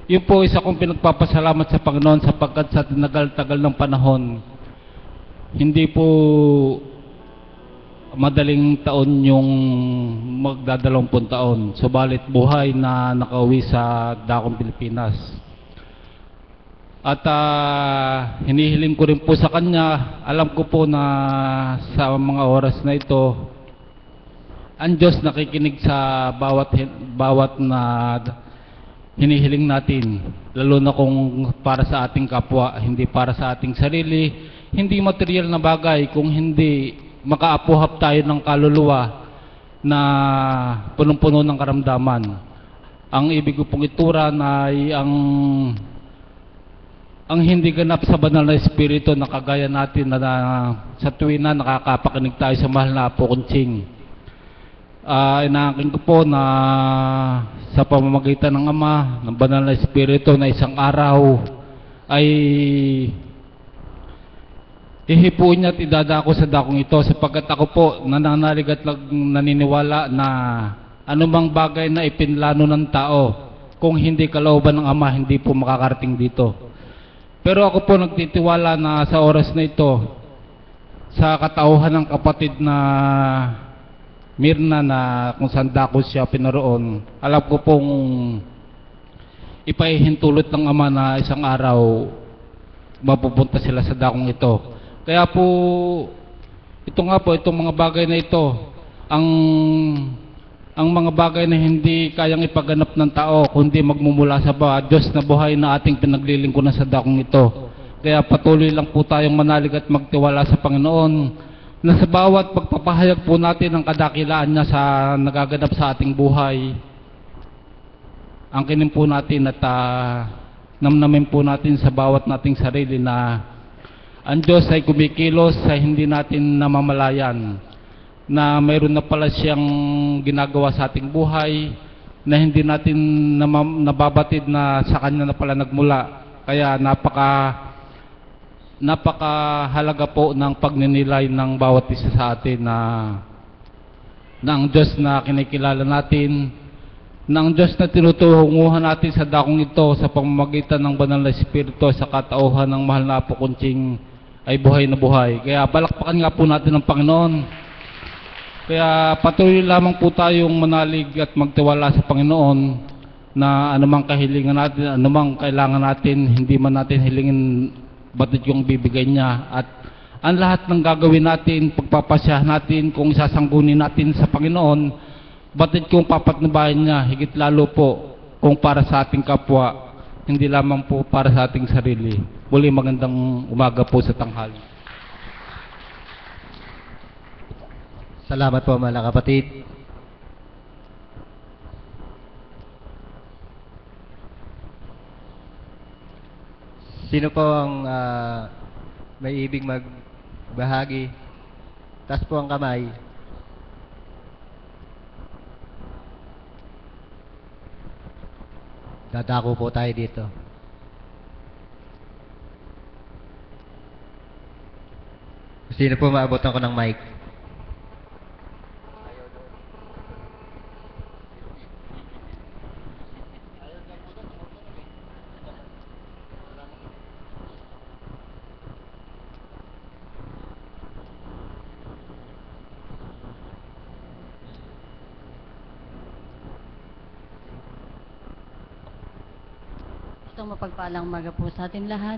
Speaker 9: Yun po isa kong pinagpapasalamat sa Panginoon sapagkat sa tinagal-tagal ng panahon, hindi po madaling taon yung magdadalawampung taon. Subalit buhay na nakauwi sa dakong Pilipinas. At hinihiling ko rin po sa Kanya, alam ko po na sa mga oras na ito, ang Diyos nakikinig sa bawat na hinihiling natin, lalo na kung para sa ating kapwa, hindi para sa ating sarili, hindi material na bagay, kung hindi makaapuhap tayo ng kaluluwa na punong-puno ng karamdaman. Ang ibig ko pong itura na ay ang hindi ganap sa banal na Espiritu na kagaya natin na sa tuwin na nakakapakinig tayo sa mahal na Apo Kunching. Inaakin ko po na sa pamamagitan ng Ama, ng banal na Espiritu na isang araw ay ihipuin niya at idadako sa dakong ito sapagkat ako po nananalig at naniniwala na anumang bagay na ipinlano ng tao, kung hindi kalooban ng Ama, hindi po makakarating dito. Pero ako po nagtitiwala na sa oras na ito, sa katauhan ng kapatid na Mirna na kung saan dako siya pinaroon, alam ko pong ipahihintulot ng Ama na isang araw mapupunta sila sa dakong ito. Kaya po, itong mga bagay na ito, ang mga bagay na hindi kayang ipaganap ng tao, kundi magmumula sa Diyos na buhay na ating pinaglilingkuran sa dakong ito. Kaya patuloy lang po tayong manalig at magtiwala sa Panginoon, na sa bawat pagpapahayag po natin ng kadakilaan niya sa nagaganap sa ating buhay, angkinin po natin at namnamin po natin sa bawat nating sarili na ang Diyos ay kumikilos sa hindi natin namamalayan, na mayroon na pala siyang ginagawa sa ating buhay na hindi natin nababatid na sa Kanya na pala nagmula. Kaya napakahalaga po ng pagninilay ng bawat isa sa atin na ang Diyos na kinikilala natin, na ang Diyos na tinutunguhan natin sa dakong ito sa pamamagitan ng banal na Espiritu sa katauhan ng mahal na Apo Kunching ay buhay na buhay. Kaya palakpakan nga po natin ang Panginoon. Kaya patuloy lamang po tayong manalig at magtiwala sa Panginoon na anumang kahilingan natin, anumang kailangan natin, hindi man natin hilingin batid yung bibigay niya. At ang lahat ng gagawin natin, pagpapasyahan natin, kung isasanggunin natin sa Panginoon, batid kung papatnubayan niya, higit lalo po kung para sa ating kapwa, hindi lamang po para sa ating sarili. Muli magandang umaga po sa tanghali.
Speaker 1: Salamat po mga kapatid. Sino po ang may ibig magbahagi? Taas po ang kamay. Dadako po tayo dito. Sino po maabotan ko ng mic?
Speaker 10: Isang mapagpalang umaga po sa atin lahat.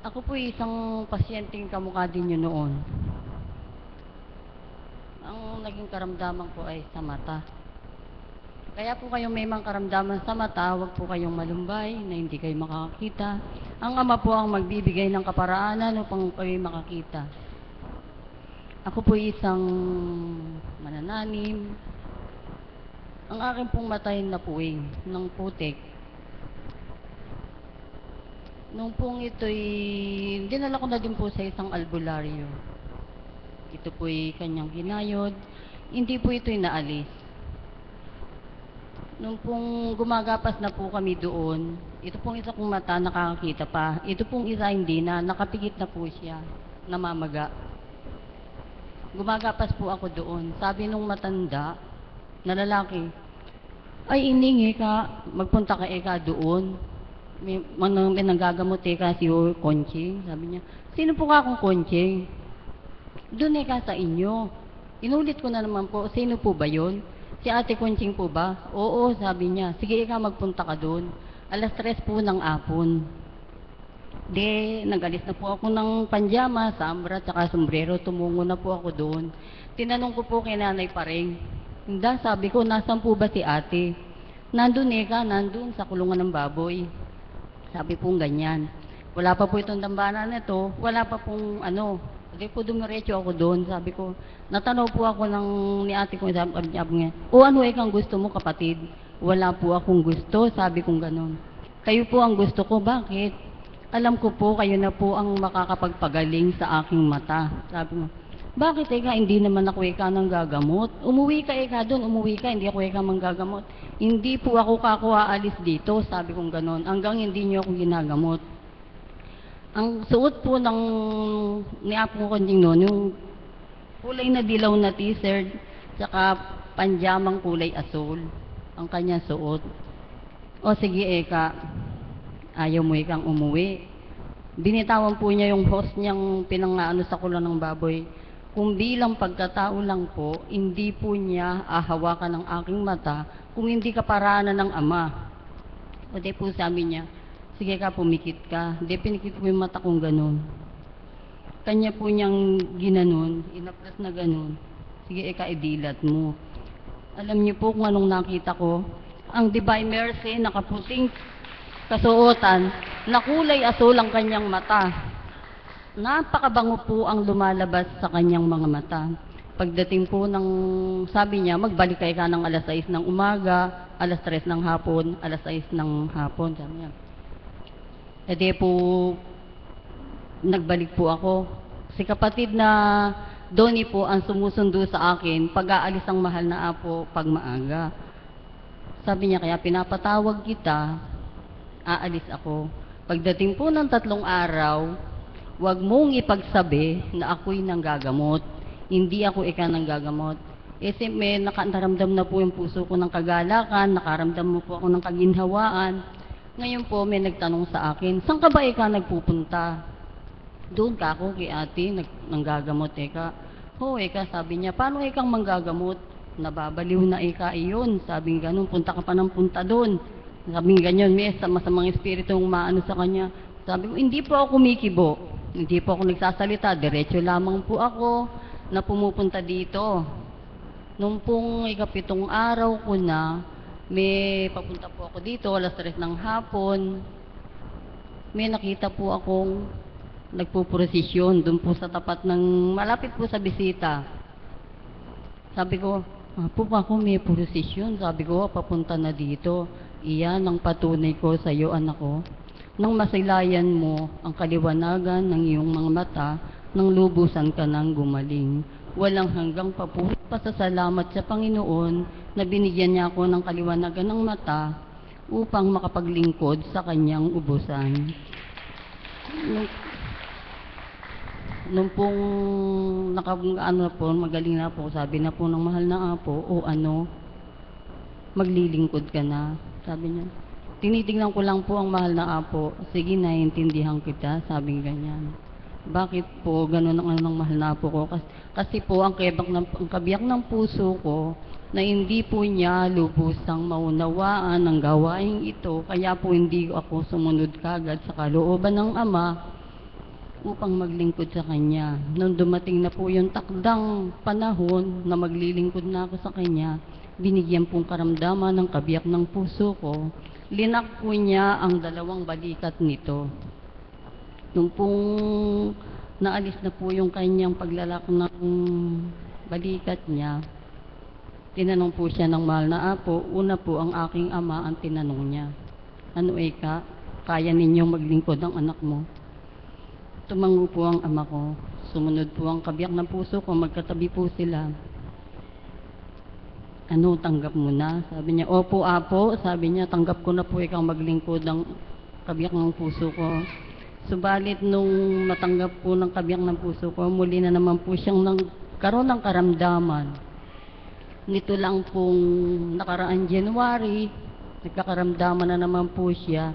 Speaker 10: Ako po isang pasyenteng kamukha din nyo noon. Ang naging karamdaman ko ay sa mata. Kaya po kayong may mga karamdaman sa mata, huwag po kayong malumbay na hindi kayo makakakita. Ang Ama po ang magbibigay ng kaparaanan upang kayo makakita. Ako po isang manananim. Ang aking pong matay na puwing ng putik. Nung pong ito'y, dinala ko na din po sa isang albularyo. Ito po'y kanyang ginayod. Hindi po ito'y naalis. Nung pong gumagapas na po kami doon, ito pong isa kong mata nakakakita pa. Ito pong isa hindi na, nakapikit na po siya, namamaga. Gumagapas po ako doon. Sabi nung matanda na lalaki, ay iningi ka, magpunta ka eka doon. May nanggagamot eka si Conching. Sabi niya, sino po ka akong Conching? Doon eka sa inyo. Inulit ko na naman po, sino po ba yon? Si Ate Conching po ba? Oo, sabi niya. Sige eka, magpunta ka doon. 3:00 po ng apon. Nagalis na po ako ng panjama, sambra, tsaka sombrero. Tumungo na po ako doon. Tinanong ko po kay Nanay Pareng. Hindi, sabi ko, nasan po ba si ate? Nandun eka, nandun sa kulungan ng baboy. Sabi po ganyan. Wala pa po itong dambanan nito, wala pa pong ano. Hindi po dumiretso ako doon. Sabi ko, natanaw po ako ni ate ko, sabi niya, o ano ekang gusto mo kapatid? Wala po akong gusto, sabi kong ganon. Kayo po ang gusto ko, bakit? Alam ko po, kayo na po ang makakapagpagaling sa aking mata. Sabi mo, bakit eka, hindi naman ako eka ng gagamot? Umuwi ka eka doon, umuwi ka, hindi ako eka manggagamot. Hindi po ako aalis dito, sabi kong ganon, hanggang hindi niyo ako ginagamot. Ang suot po ni Apo Conching noon, yung kulay na dilaw na t-shirt, tsaka panjamang kulay asul, ang kanya suot. O sige eka, ayaw mo ekang umuwi. Binitawan po niya yung host niyang pinangaano sa kulon ng baboy. Kung bilang pagkatao lang po, hindi po niya ahawakan ng aking mata kung hindi kaparaanan ng Ama. O di po sabi niya, sige ka, pumikit ka. Di pinikit po yung mata kong ganun. Kanya po niyang ginanon, inaplas na ganun. Sige eka, idilat mo. Alam niyo po kung anong nakita ko? Ang Divine Mercy, nakaputing kasuotan, na kulay asul ang kanyang mata. Napakabango po ang lumalabas sa kanyang mga mata. Pagdating po ng, sabi niya, magbalik kayo ka ng 6:00 ng umaga, 3:00 ng hapon, 6:00 ng hapon, sabi niya. E di po, nagbalik po ako. Si kapatid na Donnie po ang sumusundo sa akin, pag-aalis ang mahal na apo pag maaga. Sabi niya, kaya pinapatawag kita, aalis ako. Pagdating po ng 3 araw, huwag mong ipagsabi na ako'y nanggagamot. Hindi ako eka nanggagamot. Kasi may nakaramdam na po yung puso ko ng kagalakan, nakaramdam mo po ako ng kaginhawaan. Ngayon po may nagtanong sa akin, saan ka ba eka nagpupunta? Doon ka ako kay ate, nanggagamot eka. Oo eka, sabi niya, paano ekang manggagamot? Nababaliw na eka iyon. Sabi ganun, punta ka pa ng punta doon. Sabi ganyan, may masamang espiritu yung maano sa kanya. Sabi ko, hindi po ako kumikibo. Hindi po ako nagsasalita. Diretso lamang po ako na pumupunta dito. Nung pong 7th araw ko na, may papunta po ako dito, 3:00 ng hapon. May nakita po akong nagpuprosesyon doon po sa tapat ng, malapit po sa bisita. Sabi ko, po ako may prosesyon. Sabi ko, papunta na dito. Iyan ang patunay ko sa iyo, anak ko. Nang masilayan mo ang kaliwanagan ng iyong mga mata, nang lubusan ka nang gumaling. Walang hanggang pasasalamat sa Panginoon na binigyan niya ako ng kaliwanagan ng mata upang makapaglingkod sa kanyang ubusan. Nung pong magaling na po, sabi na po ng mahal na apo, o ano, maglilingkod ka na. Sabi niya, tinitingnan ko lang po ang mahal na apo. Sige, naiintindihan kita. Sabing ganyan. Bakit po ganun ang mahal na po ko? Kasi po ang kabiyak ng puso ko na hindi po niya lubusang maunawaan ang gawain ito, kaya po hindi ako sumunod kagad sa kalooban ng Ama upang maglingkod sa Kanya. Nung dumating na po yung takdang panahon na maglilingkod na ako sa Kanya, binigyan pong karamdaman ng kabiyak ng puso ko, linak po niya ang 2 balikat nito. Nung pong naalis na po yung kanyang paglalak ng balikat niya, tinanong po siya ng mahal na apo. Una po ang aking ama ang tinanong niya, ano Eka, kaya ninyong maglingkod ang anak mo? Tumango po ang ama ko, sumunod po ang kabiyak ng puso ko, magkatabi po sila. Ano, tanggap mo na? Sabi niya, opo apo, sabi niya, tanggap ko na po ikaw maglingkod ng kabiyak ng puso ko. Subalit nung natanggap po ng kabiyak ng puso ko, muli na naman po siyang nagkaroon ng karamdaman. Nito lang pong nakaraang January, nagkakaramdaman na naman po siya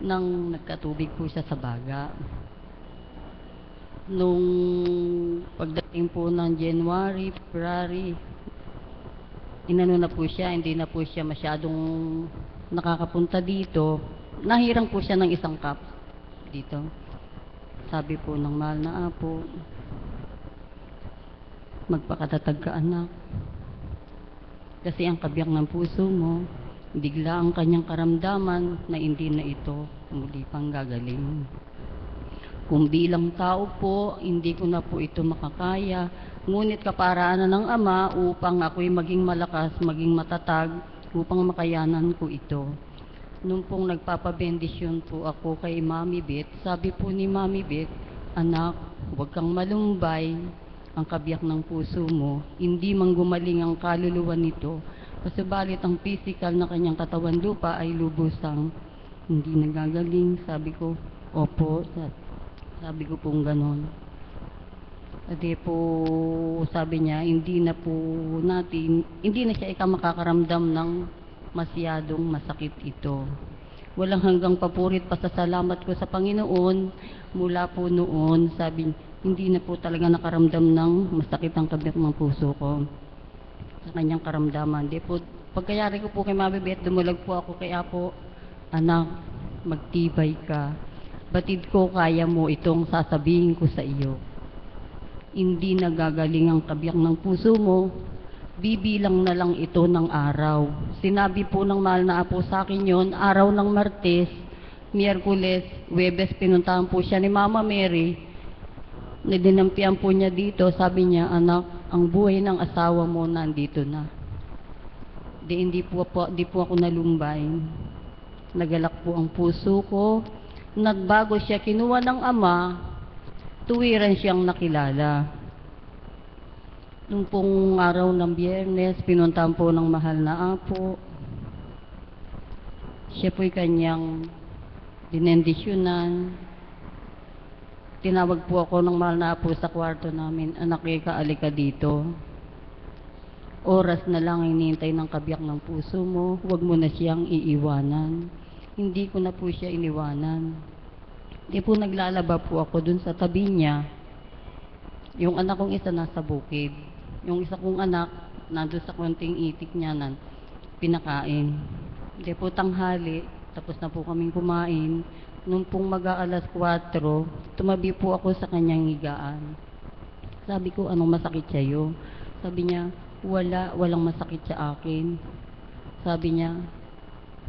Speaker 10: nang nagkatubig po siya sa baga. Nung pagdating po ng January, February, inano na po siya, hindi na po siya masyadong nakakapunta dito. Nahirang po siya ng isang cup dito. Sabi po ng mahal na apo, magpakatatag ka anak. Kasi ang kabiyak ng puso mo, bigla ang kanyang karamdaman na hindi na ito muli pang gagaling. Kung bilang tao po, hindi ko na po ito makakaya. Ngunit kaparaanan ng Ama upang ako'y maging malakas, maging matatag, upang makayanan ko ito. Nung pong nagpapabendisyon po ako kay Mami Bet, sabi po ni Mami Bet, anak, huwag kang malumbay, ang kabiyak ng puso mo, hindi man gumaling ang kaluluwa nito, subalit ang physical na kanyang katawan lupa ay lubusang hindi nagagaling. Sabi ko, opo, sabi ko pong ganon. Ade po, sabi niya, hindi na siya makakaramdam ng masyadong masakit ito. Walang hanggang papurit pasasalamat ko sa Panginoon. Mula po noon, sabi, hindi na po talaga nakaramdam ng masakit ang kabiyak ng puso ko sa kanyang karamdaman. Di po, pagkayari ko po kay Mami Bet, dumulag po ako kay Apo, anak, magtibay ka. Batid ko, kaya mo itong sasabihin ko sa iyo. Hindi nagagaling ang kabiyak ng puso mo, bibilang na lang ito ng araw. Sinabi po ng mahal na apo sa akin yon, araw ng Martes, Miyerkules, Huwebes, pinuntahan po siya ni Mama Mary. Nadinampian po niya dito, sabi niya, anak, ang buhay ng asawa mo nandito na. Di po ako nalumbay. Nagalak po ang puso ko. Nagbago siya, kinuha ng Ama, tuwiran siyang nakilala. Nung pong araw ng Biyernes, pinuntahan po ng mahal na apo. Siya po'y kanyang dinendisyonan. Tinawag po ako ng mahal na apo sa kwarto namin, anak Eka, alika dito. Oras na lang hinihintay ng kabiyak ng puso mo, huwag mo na siyang iiwanan. Hindi ko na po siya iniwanan. Di po naglalaba po ako dun sa tabi niya. Yung anak kong isa nasa bukid. Yung isa kong anak, nandun sa konting itik niya na pinakain. Di po tanghali, tapos na po kaming kumain. Nung pong mag-aalas 4, tumabi po ako sa kanyang higaan. Sabi ko, anong masakit sa'yo? Sabi niya, walang masakit sa akin. Sabi niya,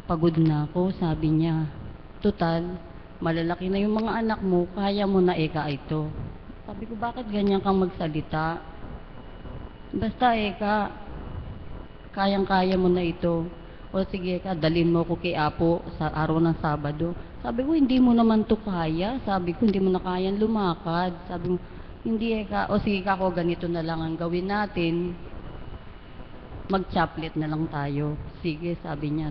Speaker 10: pagod na ako. Sabi niya, total, malalaki na yung mga anak mo, kaya mo na Eka ito. Sabi ko, bakit ganyan kang magsalita? Basta Eka, kayang-kaya mo na ito. O sige Eka, dalhin mo ko kay Apo sa araw ng Sabado. Sabi ko, hindi mo naman to kaya. Sabi ko, hindi mo na kayang lumakad. Sabi ko, hindi Eka, o sige Eka, ako ganito na lang ang gawin natin. Mag-chaplet na lang tayo. Sige, sabi niya.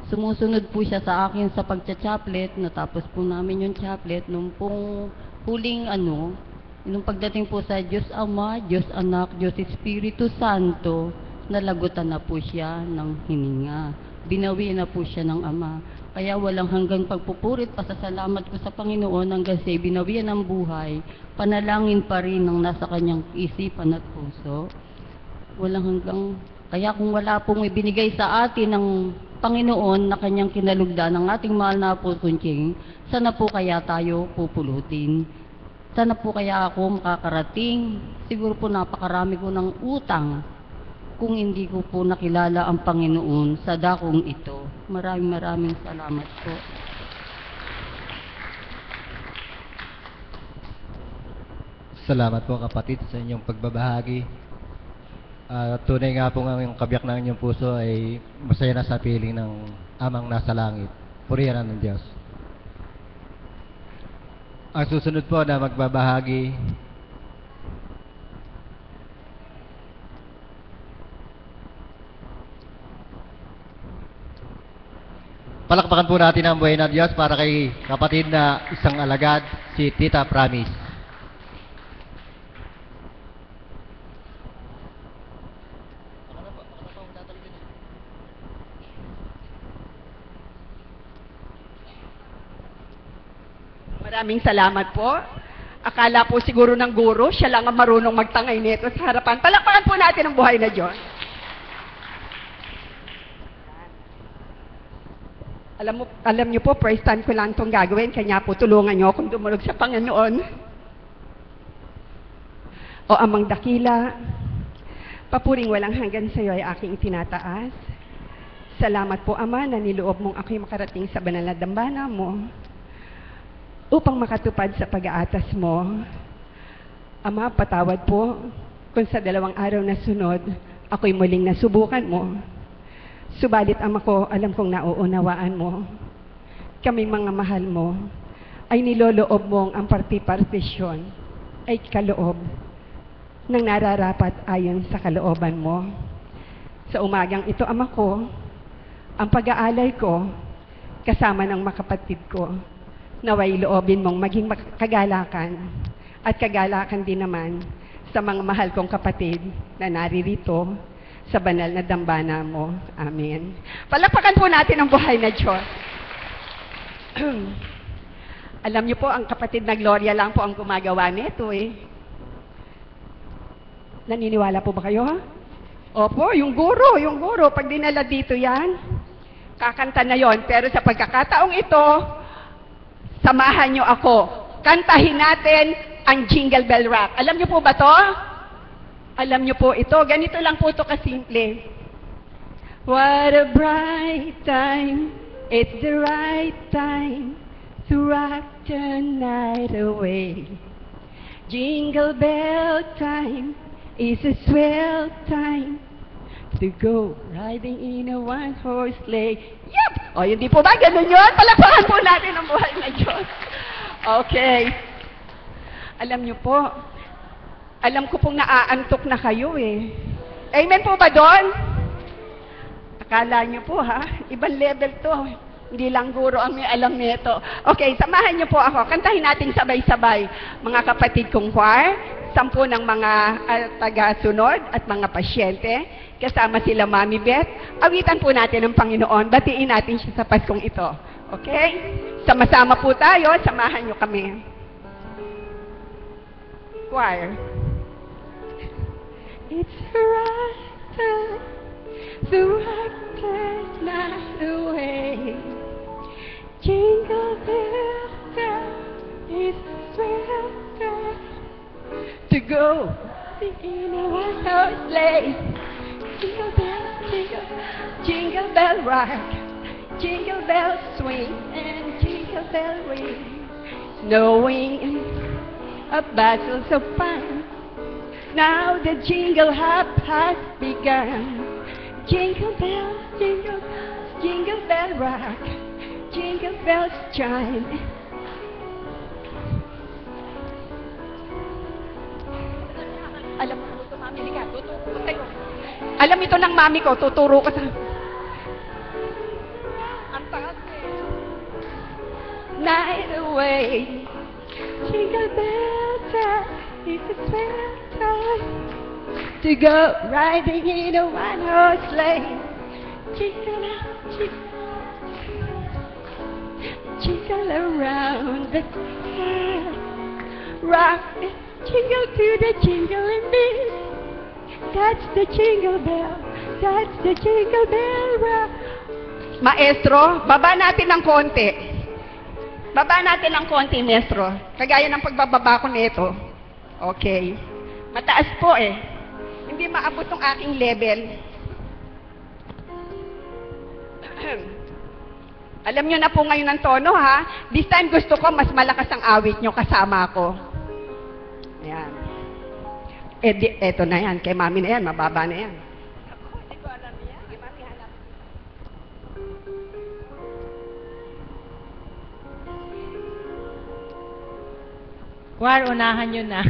Speaker 10: Sumusunod po siya sa akin sa pagcha-chaplet. Natapos po namin yung chaplet. Nung pong huling nung pagdating po sa Diyos Ama, Diyos Anak, Diyos Espiritu Santo, nalagutan na po siya ng hininga. binawi na po siya ng Ama. Kaya walang hanggang pagpupurit, pasasalamat ko sa Panginoon hanggang sa binawian ng buhay, panalangin pa rin ang nasa kanyang isipan at puso. Walang hanggang, kaya kung wala pong ibinigay sa atin ng Panginoon na kanyang kinalugdan ng ating mahal na Apo Kunching, sana po kaya tayo pupulutin? Sana po kaya ako makakarating? Siguro po napakarami ko ng utang kung hindi ko po nakilala ang Panginoon sa dakong ito. Maraming salamat po.
Speaker 1: Salamat po kapatid sa inyong pagbabahagi. Tunay nga po ang kabiyak ng inyong puso ay masaya na sa piling ng Amang nasa langit. Purihan ng Diyos. Ang susunod po na magbabahagi palakpakan po natin ang buhay na Diyos para kay kapatid na isang alagad, si Tita Promise.
Speaker 11: Maraming salamat po. Akala po siguro ng guro, siya lang ang marunong magtangay nito sa harapan. Palakpakan po natin ang buhay na Diyos. Alam niyo po, first time ko lang itong gagawin, kanya po tulungan niyo akong dumulog sa Panginoon. O Amang Dakila, papuring walang hanggan sa iyo ay aking itinataas. Salamat po, Ama, na niloob mong ako'y makarating sa banal na dambana mo upang makatupad sa pag-aatas mo. Ama, patawad po kung sa 2 araw na sunod, ako'y muling nasubukan mo. Subalit, Ama ko, alam kong nauunawaan mo. Kaming mga mahal mo ay niloloob mong ang parti-partisyon ay kaloob ng nararapat ayon sa kalooban mo. Sa umagang ito, Ama ko, ang pag-aalay ko kasama ng mga kapatid ko, naway loobin mong maging kagalakan at kagalakan din naman sa mga mahal kong kapatid na naririto sa banal na dambana mo. Amen. Palakpakan po natin ang buhay na Diyos. Alam niyo po, ang kapatid na Gloria lang po ang gumagawa nito eh. Naniniwala po ba kayo? Opo, yung guro, pag dinala dito yan, kakanta na yon. Pero sa pagkakataong ito, samahan niyo ako. Kantahin natin ang Jingle Bell Rock. Alam niyo po ba to? Alam niyo po ito. Ganito lang po ito kasimple. What a bright time. It's the right time to rock the night away. Jingle bell time is a swell time to go riding in a one-horse sleigh. Yep! O, hindi po ba? Ganun yun? Palakpakan po natin ang buhay na Diyos. Okay. Alam niyo po, alam ko pong naaantok na kayo eh. Amen po ba doon? Akala niyo po ha, ibang level to. Hindi lang guro ang may alam nito. Okay, samahan niyo po ako. Kantahin natin sabay-sabay. Mga kapatid kong choir, 10 ng mga taga-sunod at mga pasyente. Kasama sila Mami Beth. Awitan po natin ang Panginoon. Batiin natin siya sa Paskong ito. Okay? Sama-sama po tayo. Samahan niyo kami. Choir. It's the right time, the right place, not away. Jingle bell time, it's the right time to go in a one-horse sleigh. Jingle bell, jingle bell rock, jingle bell swing, and jingle bell ring. Knowing a battle so fun. Now the jingle hop has begun. Jingle bells, jingle bells, jingle bell rock, jingle bells chime. Alam mo ito, Mami, liga, tuturo kayo. Alam ito ng Mami ko, tuturo ko sa... Ang taas eh. Night away, jingle bell time, it's a swell time to go riding in a one-horse sleigh. Jingle, Jingle around the clock. Rock the jingle to the jingling beat. That's the jingle bell. That's the jingle bell rock. Maestro, baba natin ng konti. Baba natin ng konti, maestro. Kagaya ng pagbababa ko nito. Okay. Mataas po eh. Hindi maabot ng aking level. Alam nyo na po ngayon ang tono, ha? This time gusto ko mas malakas ang awit nyo kasama ko. Ayan. Eto na yan. Kay mami na yan. Mababa na yan. Hindi ko alam yan. Sige, mami, hanap.
Speaker 2: War, unahan nyo na.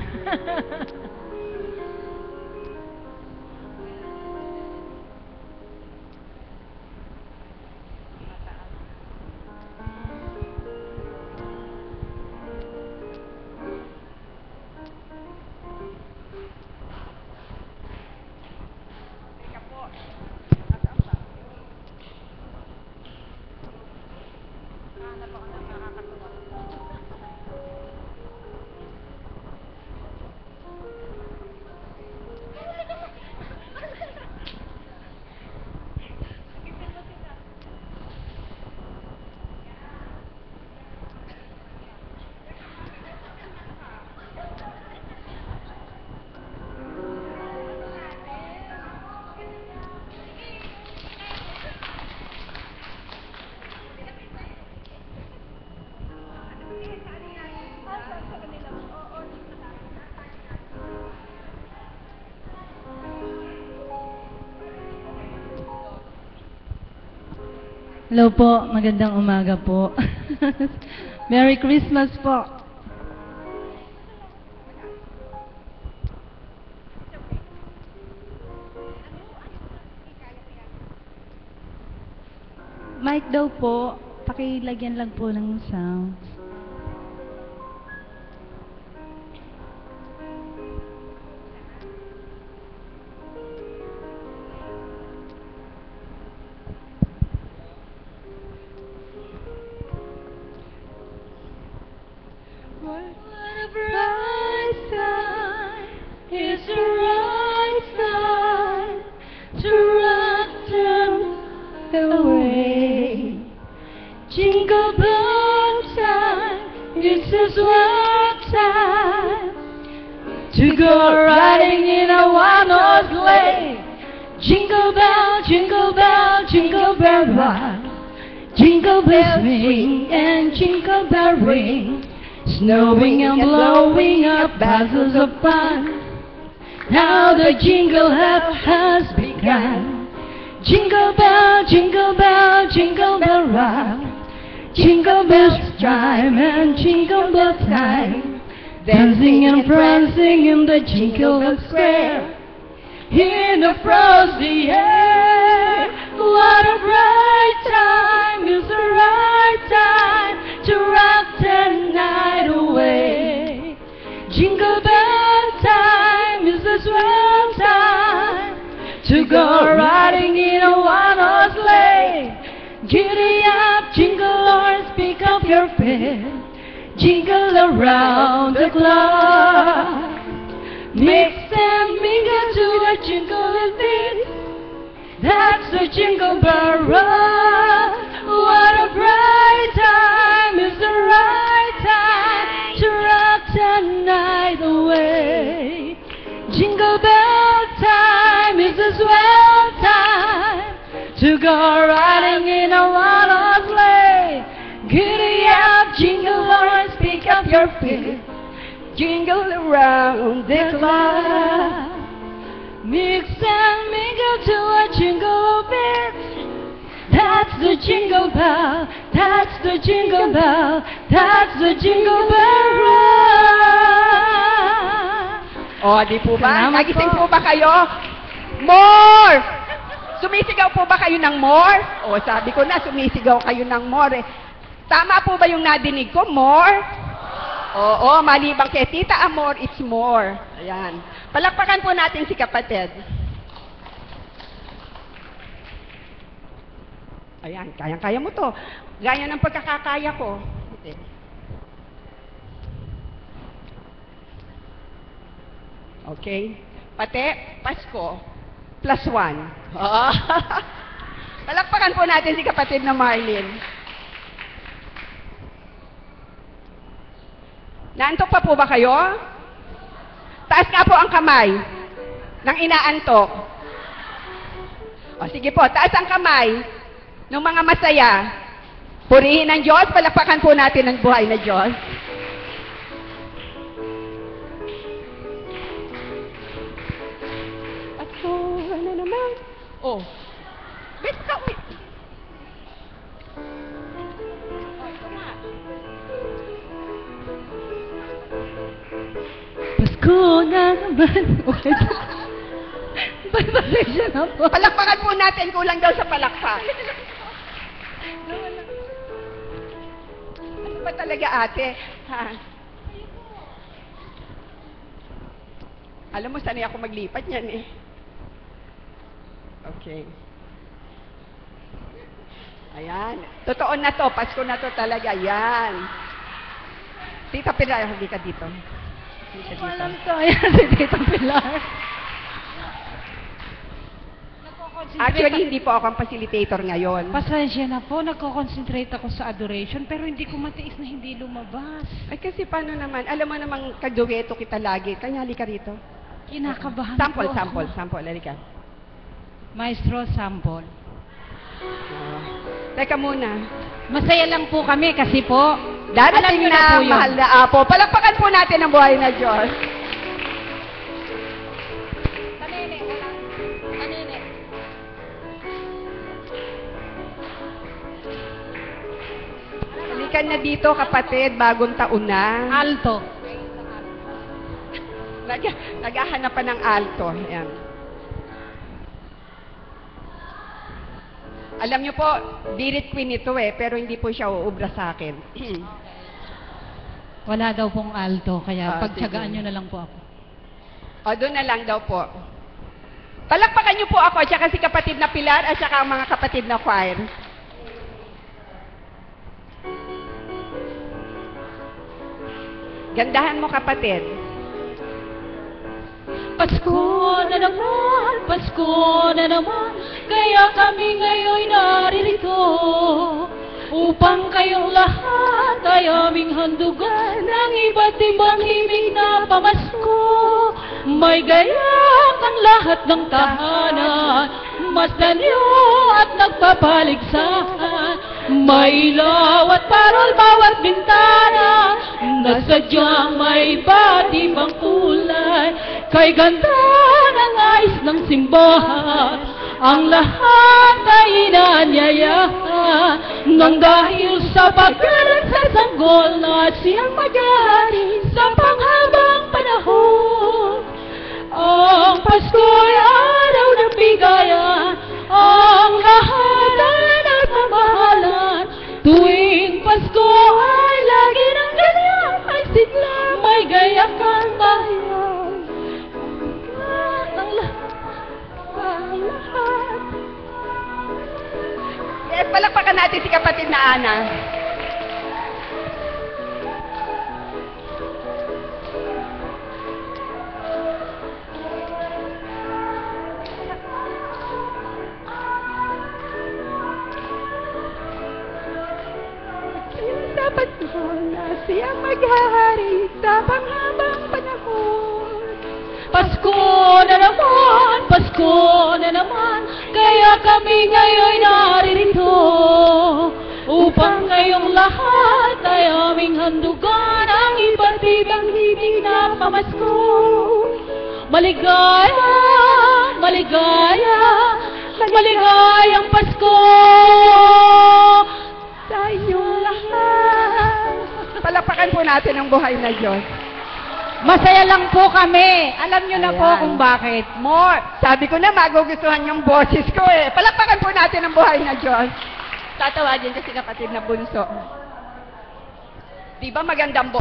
Speaker 12: Hello po, magandang umaga po. Merry Christmas po. Mic daw po, pakilagyan lang po ng sound.
Speaker 8: What a bright sky is the right side to rock them away. Jingle bell time, it's a swell time to go riding in a one-horse sleigh. Jingle bell, jingle bell, jingle bell rock. Jingle bells ring and jingle bell ring. Snowing and blowing up buzzes of fun. Now the jingle hop has begun. Jingle bell, jingle bell, jingle bell rock. Jingle bells chime and jingle bell time. Dancing and prancing in the jingle bell square. In the frosty air. What a bright time is the right time to rock the night away. Jingle bell time is the swell time to go riding in a one-horse sleigh. Giddy up, jingle horse, pick up your feet. Jingle around the clock. Mix and mingle to a jingle beat. That's the jingle bell rock. What a bright time is the right time to rock the night away. Jingle bell time is the swell time to go riding in a one-horse sleigh. Giddy up, jingle horse, pick up your feet. Jingle around the clock. Mix and mingle to a jingle beat. That's the jingle bell. That's the jingle bell. That's the jingle bell rock.
Speaker 11: O, di po ba?
Speaker 8: Salamat
Speaker 11: Nagising
Speaker 8: po.
Speaker 11: po ba kayo? More! Sumisigaw po ba kayo ng more? O, sabi ko na, sumisigaw kayo ng more. Eh. Tama po ba yung nadinig ko? More? Oo, malibang kay Tita Amor, it's more. Ayan. Palakpakan po natin si kapatid. Ayan, kayang-kaya mo to. Gaya ng pagkakakaya ko. Okay? Pati, Pasko, +1. Oh. Palakpakan po natin si kapatid na Marlene. Naantok pa po ba kayo? Taas nga po ang kamay ng inaantok. O sige po, taas ang kamay ng mga masaya. Purihin ng Diyos, palakpakan po natin ang buhay na Diyos. Pasko, ano naman? Oh, wait ka, wait.
Speaker 12: Pasko na naman. Okay. Pasensya na po.
Speaker 11: Palakpakan po natin, kulang daw sa palakpak. Ano ba talaga ate? Ha? Alam mo, sanay ako maglipat niyan eh. Okay. Ayan. Totoo na to. Pasko na to talaga. Yan. Tita Pilar, hindi ka dito. Hindi ka dito.
Speaker 12: Alam ko, ayan si Tita Pilar.
Speaker 11: Actually, hindi po ako ang facilitator ngayon.
Speaker 12: Pasensya na po, nagko-concentrate ako sa adoration, pero hindi ko matiis na hindi lumabas.
Speaker 11: Ay, kasi paano naman? Alam mo namang kadueto kita lagi. Kanya, halika rito.
Speaker 12: Kinakabahan
Speaker 11: Sample,
Speaker 12: po
Speaker 11: sample,
Speaker 12: ako.
Speaker 11: sample. Halika.
Speaker 12: Maestro, sample.
Speaker 11: Teka muna.
Speaker 12: Masaya lang po kami kasi po,
Speaker 11: Dadating
Speaker 12: alam niyo
Speaker 11: na,
Speaker 12: po yun.
Speaker 11: mahal na apo. Palakpakan po natin ang buhay na Diyos. Halika na dito, kapatid. Bagong taon na.
Speaker 12: Alto.
Speaker 11: Naghahanap pa ng alto. Ayan. Alam niyo po, Birit Queen ito eh, pero hindi po siya uubra sa akin.
Speaker 12: Wala daw pong alto, kaya
Speaker 11: Ah,
Speaker 12: pagtsagaan
Speaker 11: sige.
Speaker 12: nyo na lang po ako.
Speaker 11: O, doon na lang daw po. Palakpakan niyo po ako, tsaka si kapatid na Pilar, at tsaka ang mga kapatid na choir. Gandahan mo, kapatid.
Speaker 10: Pasko na naman, kaya kami ngayon naririto upang kayong lahat ay aming handugan ng iba't ibang himig na pamasko. May gayak ang lahat ng tahanan, masdan niyo at nagpapaligsahan. May ilaw at parol bawat bintana, na sadyang may iba't ibang kulay. Kay ganda ng ais ng simbahan, ang lahat ay inaanyayahan, nang dahil sa pagkalat sa sanggol na siyang magyari sa panghabang panahon. Ang Pasko'y araw ng bigayan, ang lahat ay nagmamahalan. Tuwing Pasko ay lagi ng ganyan, ay sigla may gayakan bayan.
Speaker 11: Yes, palakpakan natin si kapatid na Ana. Dapat mo na siya maghahari sa panghabang panahon.
Speaker 10: Pasko na naman, kaya kami ngayon naririto upang ngayong lahat ay aming handugan ang iba't ibang himig na pamasko. Maligaya, maligaya, maligayang Pasko
Speaker 11: Sa inyong lahat. Palakpakan po natin ang buhay na Diyos.
Speaker 2: Masaya lang po kami. Alam nyo na po
Speaker 11: Ayan.
Speaker 2: kung bakit.
Speaker 11: More. Sabi ko na, magugustuhan yung boses ko eh. Palakpakan po natin ang buhay na Diyos. Tatawagin kasi kapatid na bunso. Di ba magandang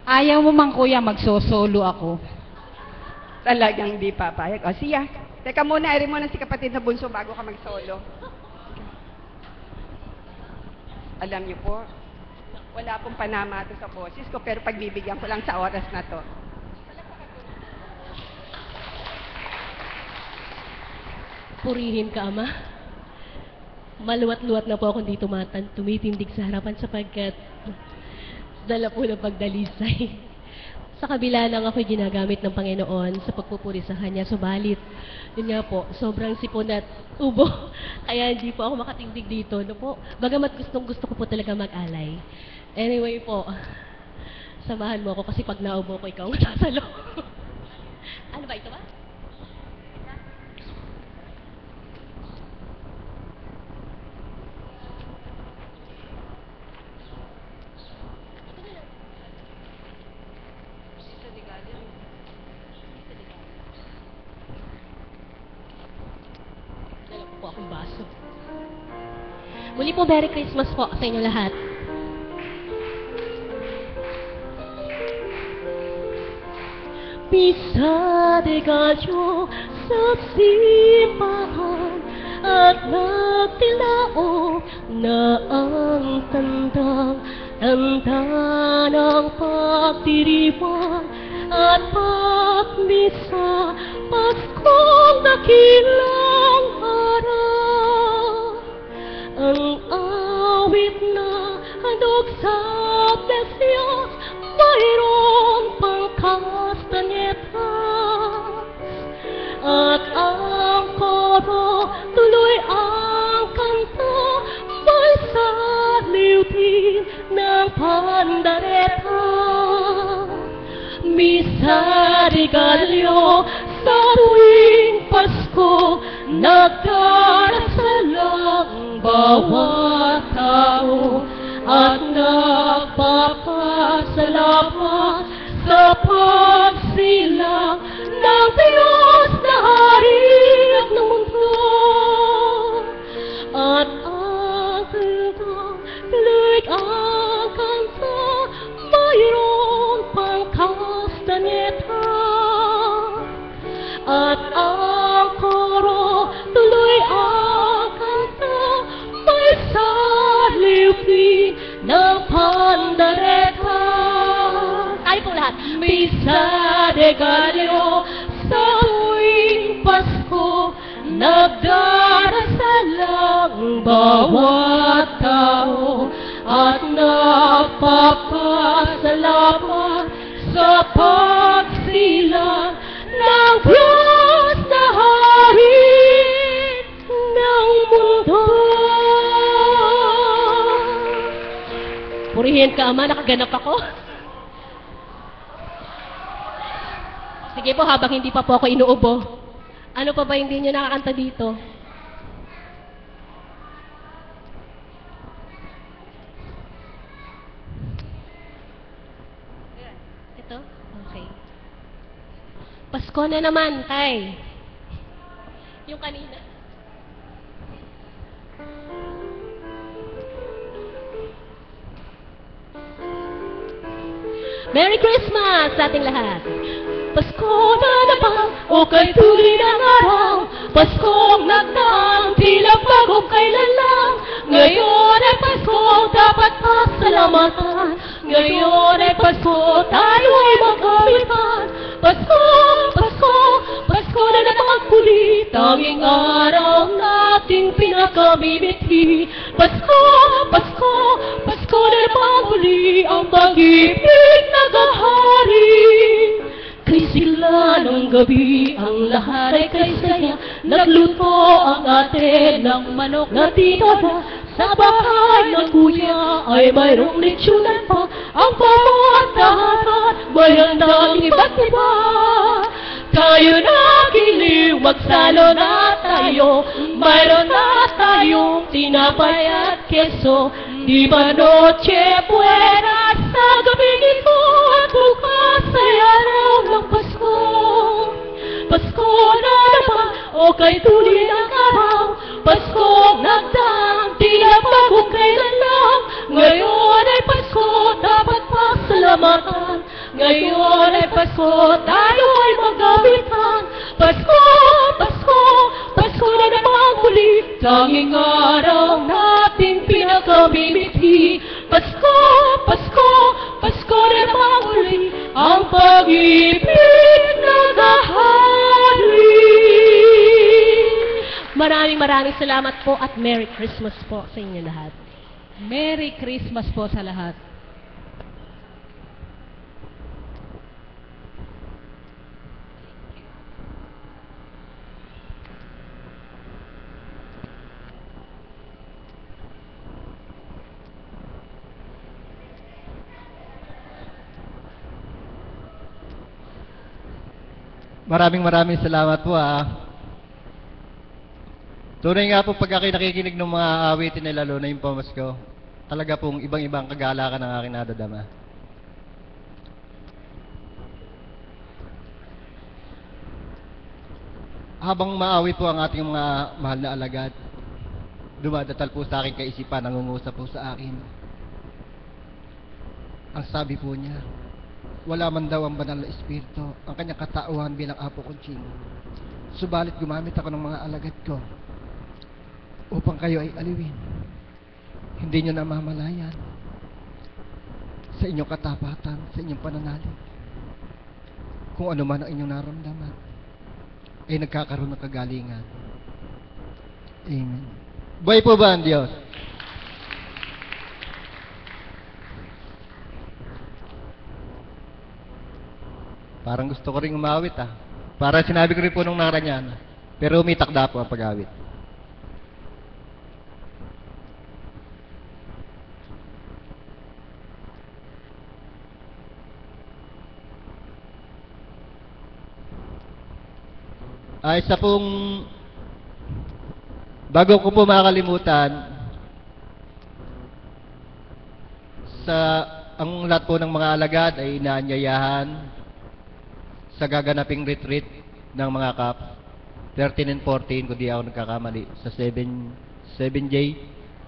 Speaker 2: Ayaw mo man kuya, magsosolo ako.
Speaker 11: Talagang di papayag. O siya. Teka muna, eri mo na si kapatid na bunso bago ka mag-solo. Alam niyo po, wala pong panama to sa boses ko, pero pagbibigyan ko lang sa oras na to.
Speaker 13: Purihin ka, Ama. Maluwat-luwat na po akong dito tumitindig sa harapan sapagkat dala po ng pagdalisay. Sa kabila ng ako'y ginagamit ng Panginoon sa pagpupuri sa Kanya. Subalit, yun nga po, sobrang sipon at ubo. Kaya hindi po ako makatindig dito. No po? Bagamat gusto ko po talaga mag-alay. Anyway po, samahan mo ako kasi pag naubo ko, ikaw ang matasalo. Ano ba ito ba? Po akong baso. Muli po, Merry Christmas po sa inyo lahat. Misa de Gallo sa simbahan at nagtilao na ang tanda ng pagdiriwang at pagmisa, Paskong dakilang araw. Ang awit na handog sa Diyos, mayroon pang kastanyetas. At ang koro, tuloy ang kanta, may saliw din ng pandareta. Misa de Gallo sa tuwing Pasko, nagdarasal ang bawat tao at nagpapasalamat sa pagsilang ng Diyos na hari ng mundo. At ang kanta, tuloy ang kanta, mayroon pang kastanyetas. At ang koro, tuloy ang kanta, may saliw din ng pandareta. Tayo po lahat. Misa de Gallo sa tuwing Pasko, nagdarasal ang bawat tao at nagpapasalamat sa pagsilang ng Diyos na hari ng mundo. Purihin ka, Ama, nakaganap ako. Sige po, habang hindi pa po ako inuubo. Ano pa ba hindi nyo nakakanta dito? Ito? Okay. Pasko na naman, tay. Yung kanina. Merry Christmas sa ating lahat. Pasko na naman, o kay tuloy ng araw. Paskong nagdaang, tila bagong kailan lang. Ngayon ay Pasko, dapat pasalamatan. Ngayon ay Pasko, tayo ay magkawitan. Pasko, Pasko, Pasko na naman muli. Tanging araw nating pinakamimiti. Pasko, Pasko, Pasko na naman muli. Ang pag-ibig nagahari. Kay sigla ng gabi, ang lahat ay kay saya. Nagluto ang ate ng manok na tinada. Sa bahay ng kuya ay mayroong lechonan pa. Ang pamatahan, may handang iba't iba. Tayo na giliw, magsalo na tayo. Mayroon na tayong tinapay at keso. Di ba noche buena sa gabing ito at bukas ay araw ng Pasko. Pasko na naman, o kay tuloy ng araw. Paskong nagdaang, tila bagong kailan lang. Ngayon ay Pasko, dapat pasalamatan. Ngayon ay Pasko, tayo ay magawitan. Pasko, Pasko, tanging araw nating pinakamimithi. Pasko, Pasko, Pasko na muli, ang pag-ibig naghahari. Maraming salamat po at Merry Christmas po sa inyo lahat.
Speaker 12: Merry Christmas po sa lahat.
Speaker 1: Maraming salamat po Tunay nga po pag ako'y nakikinig ng mga awitin nila, lalo na yung pamasko, talaga pong ibang-ibang kagalakan ang aking nadadama. Habang maawit po ang ating mga mahal na alagad, dumadatal po sa aking kaisipan, nangungusap po sa akin. Ang sabi po niya, wala man daw ang banal na espiritu ang kanyang katauhan bilang apo kong Subalit gumamit ako ng mga alagad ko upang kayo ay aliwin. Hindi nyo namamalayan sa inyong katapatan, sa inyong pananalig. Kung ano man ang inyong naramdaman ay nagkakaroon ng kagalingan. Amen. Buhay po ba ang Diyos? Parang gusto ko rin umawit Para sinabi ko rin po nung nakaraan, pero umitakda po ang pag-awit. Isa pong bago ko po makakalimutan ang lahat po ng mga alagad ay inaanyayahan sa gaganaping retreat ng mga CAP 13 and 14 kung di ako nagkakamali sa 7J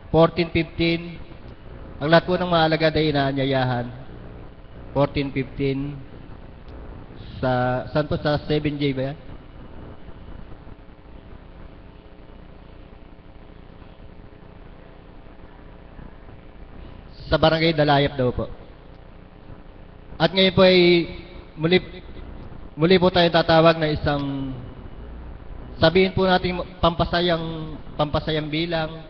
Speaker 1: 14, 15 ang lahat po ng mga alagad ay inaanyayahan 14, 15 saan po sa 7J ba yan? Sa Barangay Dalayap daw po. At ngayon po ay muli po tayo tatawag na isang sabihin po natin pampasayang bilang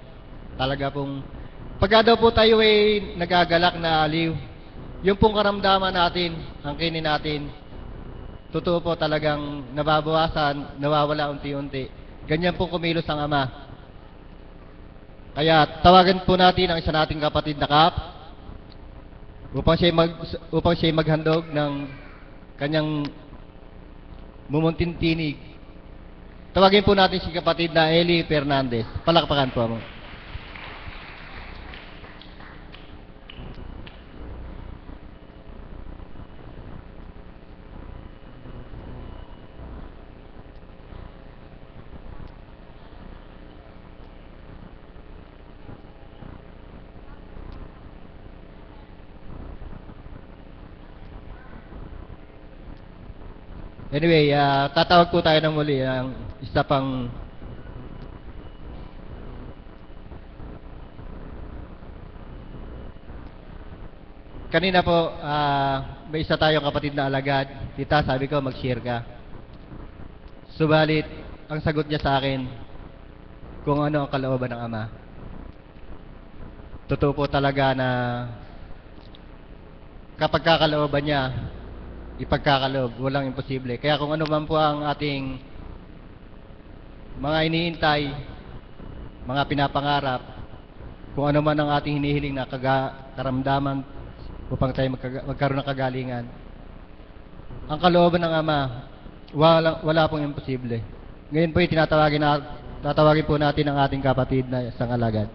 Speaker 1: talaga pong pagka daw po tayo ay nagagalak na aliw, yung pong karamdaman natin, angkinin natin, totoo po talagang nababawasan, nawawala unti-unti. Ganyan po kumilos ang Ama. Kaya tawagan po natin ang isa nating kapatid na CAP upang siya maghandog ng kanyang mumunting tinig. Tawagin po natin si kapatid na Eli Fernandez. Palakpakan po mo. Anyway, tatawag po tayo ng muli ang isa pang kanina po, may isa tayong kapatid na alagad. Tita, sabi ko mag-share ka. Subalit, ang sagot niya sa akin kung ano ang kalooban ng Ama. Totoo po talaga na kapag kakalooban niya, ipagkakaloob, walang imposible. Kaya kung ano man po ang ating mga iniintay, mga pinapangarap, kung ano man ang ating hinihiling na karamdaman upang tayo magkaroon ng kagalingan, ang kalooban ng Ama, wala pong imposible. Ngayon po tatawagin po natin ang ating kapatid na isang alagad.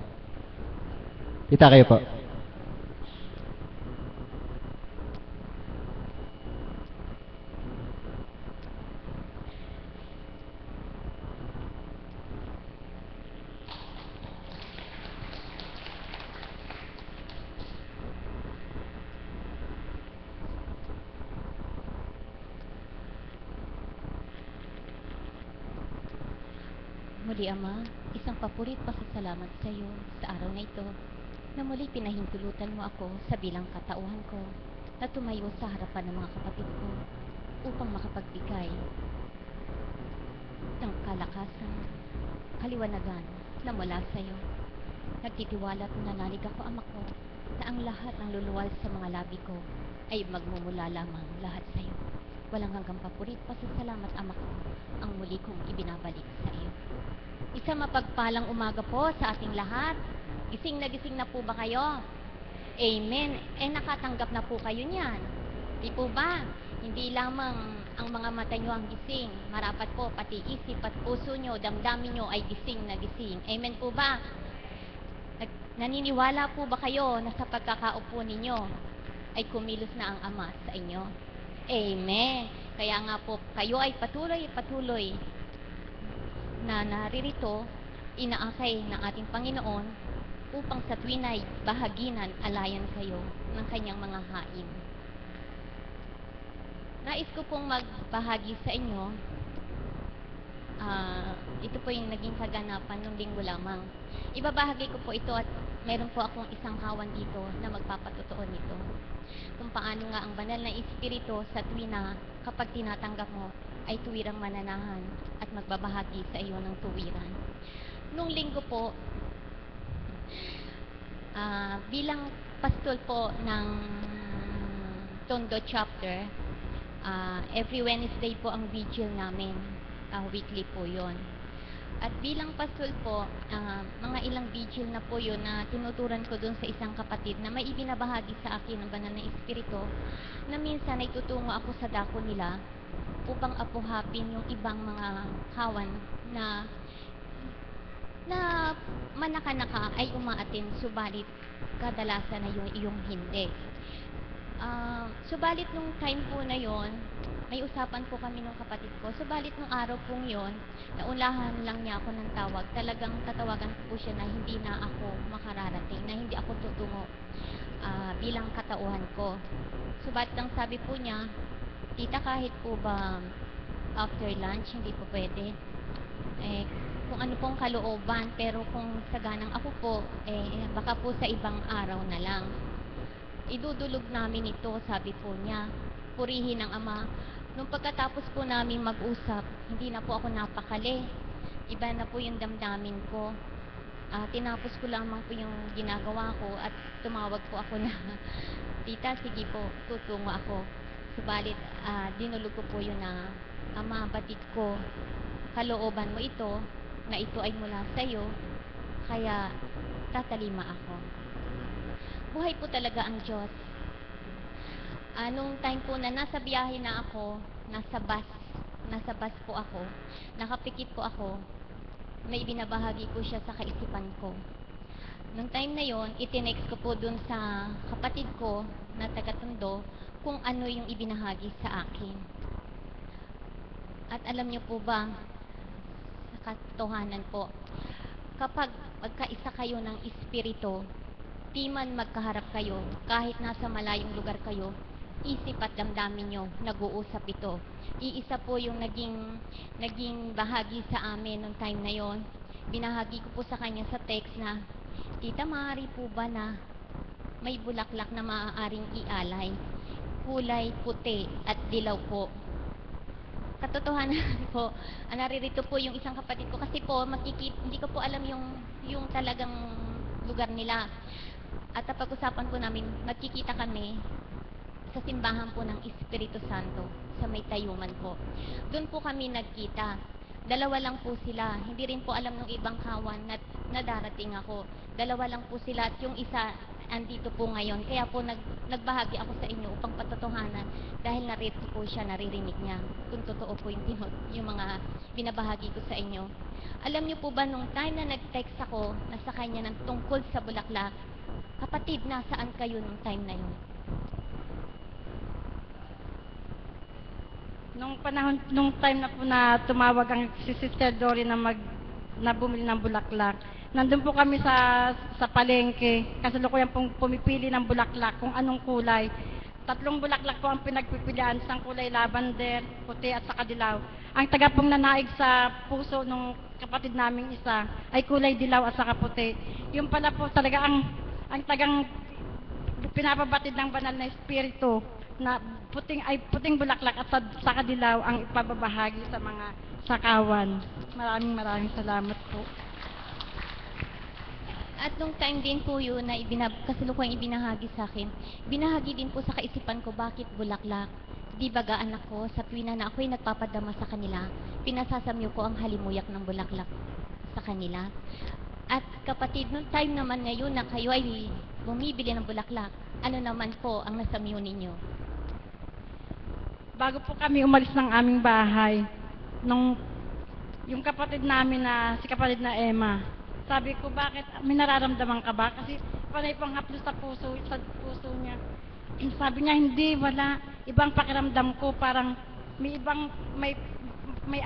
Speaker 1: Kita kayo po.
Speaker 13: Muli, Ama,
Speaker 14: isang papurit pasasalamat sa iyo sa araw na ito na muli pinahintulutan mo ako sa bilang katauhan ko na tumayo sa harapan ng mga kapatid ko upang makapagbigay ng kalakasan, kaliwanagan na mula sa iyo. Nagtitiwala at nanalig ako, Ama ko, na ang lahat ng luluwal sa mga labi ko ay magmumula lamang lahat sa iyo. Walang hanggang papurit pasasalamat, Ama ko, ang muli kong ibinabalik sa iyo. Isang mapagpalang umaga po sa ating lahat. Gising na po ba kayo? Amen. Nakatanggap na po kayo niyan. Di po ba? Hindi lamang ang mga mata nyo ang gising. Marapat po, pati isip at puso nyo, damdamin nyo ay gising na gising. Amen po ba? Naniniwala po ba kayo na sa pagkakaupo ninyo ay kumilos na ang Ama sa inyo? Amen. Kaya nga po, kayo ay patuloy na naririto, inaakay ng ating Panginoon upang sa tuwin ay bahaginan, alayan kayo ng kanyang mga hain. Nais ko pong magbahagi sa inyo, ito po yung naging kaganapan nung linggo lamang. Ibabahagi ko po ito at meron po akong isang kawan dito na magpapatotoo nito. Kung paano nga ang banal na espiritu sa tuwin na kapag tinatanggap mo ay tuwirang mananahan at magbabahagi sa iyo ng tuwiran. Nung linggo po, bilang pastol po ng Tondo chapter, every Wednesday po ang vigil namin, weekly po yon. At bilang pastol po, mga ilang vigil na po yun na tinuturan ko dun sa isang kapatid na may ibinabahagi sa akin ng banal na espiritu na minsan ay tutungo ako sa dako nila upang apuhapin yung ibang mga kawan na manaka-naka ay umaatin, subalit kadalasan na yung iyong hindi. Subalit nung time po na yon, may usapan po kami ng kapatid ko. Subalit nung araw pong yon, naulahan lang niya ako ng tawag. Talagang tatawagan ko po siya na hindi na ako makararating, na hindi ako tutungo bilang katauhan ko. Subalit ang sabi po niya, tita, kahit po ba after lunch, hindi po pwede. Kung ano pong kalooban, pero kung saganang ako po, baka po sa ibang araw na lang. Idudulog namin ito, sabi po niya. Purihin ng Ama. Nung pagkatapos po namin mag-usap, hindi na po ako napakali. Iba na po yung damdamin ko. Tinapos ko lamang po yung ginagawa ko at tumawag po ako na, tita, sige po, tutungo ako. Subalit, dinulog ko po yun na, Ama, batid ko, kalooban mo ito, na ito ay mula sa iyo, kaya tatalima ako. Buhay po talaga ang Diyos. Nung time po na nasa biyahe na ako, nasa bus po ako, nakapikit po ako, may binabahagi ko siya sa kaisipan ko. Nung time na yon, itinext ko po dun sa kapatid ko na taga-Tondo kung ano yung ibinahagi sa akin. At alam niyo po ba, sa katotohanan po, kapag magkaisa kayo ng espiritu, di man magkaharap kayo, kahit nasa malayong lugar kayo, isip at damdamin nyo, nag-uusap ito. Iisa po yung naging bahagi sa amin nung time na yon. Binahagi ko po sa kanya sa text na, tita, maaari po ba na may bulaklak na maaaring ialay? Kulay puti at dilaw po. Katotohanan po, naririto po yung isang kapatid ko kasi po, hindi ko po alam yung talagang lugar nila. At pag-usapan po namin, magkikita kami sa simbahan po ng Espiritu Santo sa may tayuman po. Doon po kami nagkita. Dalawa lang po sila. Hindi rin po alam ng ibang kawan na darating ako. Dalawa lang po sila at yung isa andito po ngayon. Kaya po nagbahagi ako sa inyo upang patotohanan dahil narito po siya, naririnig niya. Kung totoo po yung mga binabahagi ko sa inyo. Alam niyo po ba nung time na nag-text ako na sa kanya ng tungkol sa bulaklak, kapatid, nasaan kayo nung time na yun?
Speaker 15: Nung time na po na tumawag ang si Sister Dory na bumili ng bulaklak, nandun po kami sa palengke, kasalukuyan pong pumipili ng bulaklak kung anong kulay. Tatlong bulaklak po ang pinagpipilian, isang kulay lavender, puti at saka dilaw. Ang taga pong nanaig sa puso nung kapatid naming isa ay kulay dilaw at saka puti. Yung pala po talaga ang tagang pinapabatid ng banal na espiritu na puting bulaklak at saka dilaw ang ipababahagi sa mga sakawan. Maraming salamat po.
Speaker 14: At nung time din po yun na kasalukuyang ibinahagi sa akin, binahagi din po sa kaisipan ko bakit bulaklak. Di ba anak ko, sa tuwina na ako'y nagpapadama sa kanila, pinasasamyo ko ang halimuyak ng bulaklak sa kanila. At kapatid, nung time naman ngayon na kayo ay bumibili ng bulaklak, ano naman po ang nasamyo ninyo?
Speaker 15: Bago po kami umalis ng aming bahay, yung kapatid namin si kapatid na Emma, sabi ko, bakit may nararamdaman ka ba? Kasi panay pang haplos sa puso niya. Sabi niya, hindi, wala. Ibang pakiramdam ko, parang may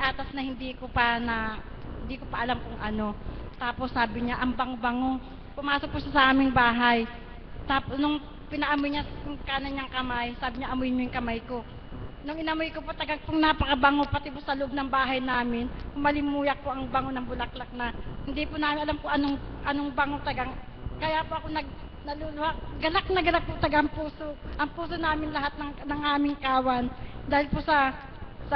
Speaker 15: atas na hindi ko pa alam kung ano. Tapos sabi niya, ang bang-bango. Pumasok po siya sa aming bahay. Tapos nung pinaamoy niya yung kanan niyang kamay, sabi niya, amoy mo yung kamay ko. Nung inamoy ko po, tagang pong napakabango, pati po sa loob ng bahay namin, humalimuyak po ang bango ng bulaklak na hindi po namin alam po anong bango tagang. Kaya po ako naluluha, galak na galak po tagang puso. Ang puso namin lahat ng aming kawan. Dahil po sa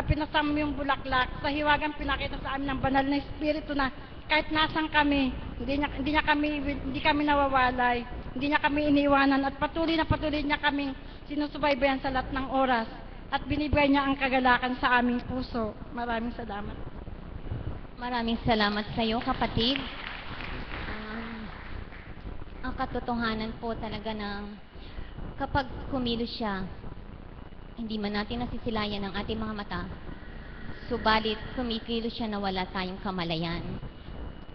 Speaker 15: pinasam yung bulaklak, sa hiwagang pinakita sa amin ng banal na espiritu na kahit nasan kami, hindi kami nawawalay, hindi niya kami iniiwanan at patuloy niya kaming sinusubaybayan sa lahat ng oras. At binibigay niya ang kagalakan sa aming puso. Maraming salamat.
Speaker 14: Maraming salamat sa iyo, kapatid. Ang katotohanan po talaga na kapag kumilos siya, hindi man natin nasisilayan ang ating mga mata, subalit kumikilos siya na wala tayong kamalayan.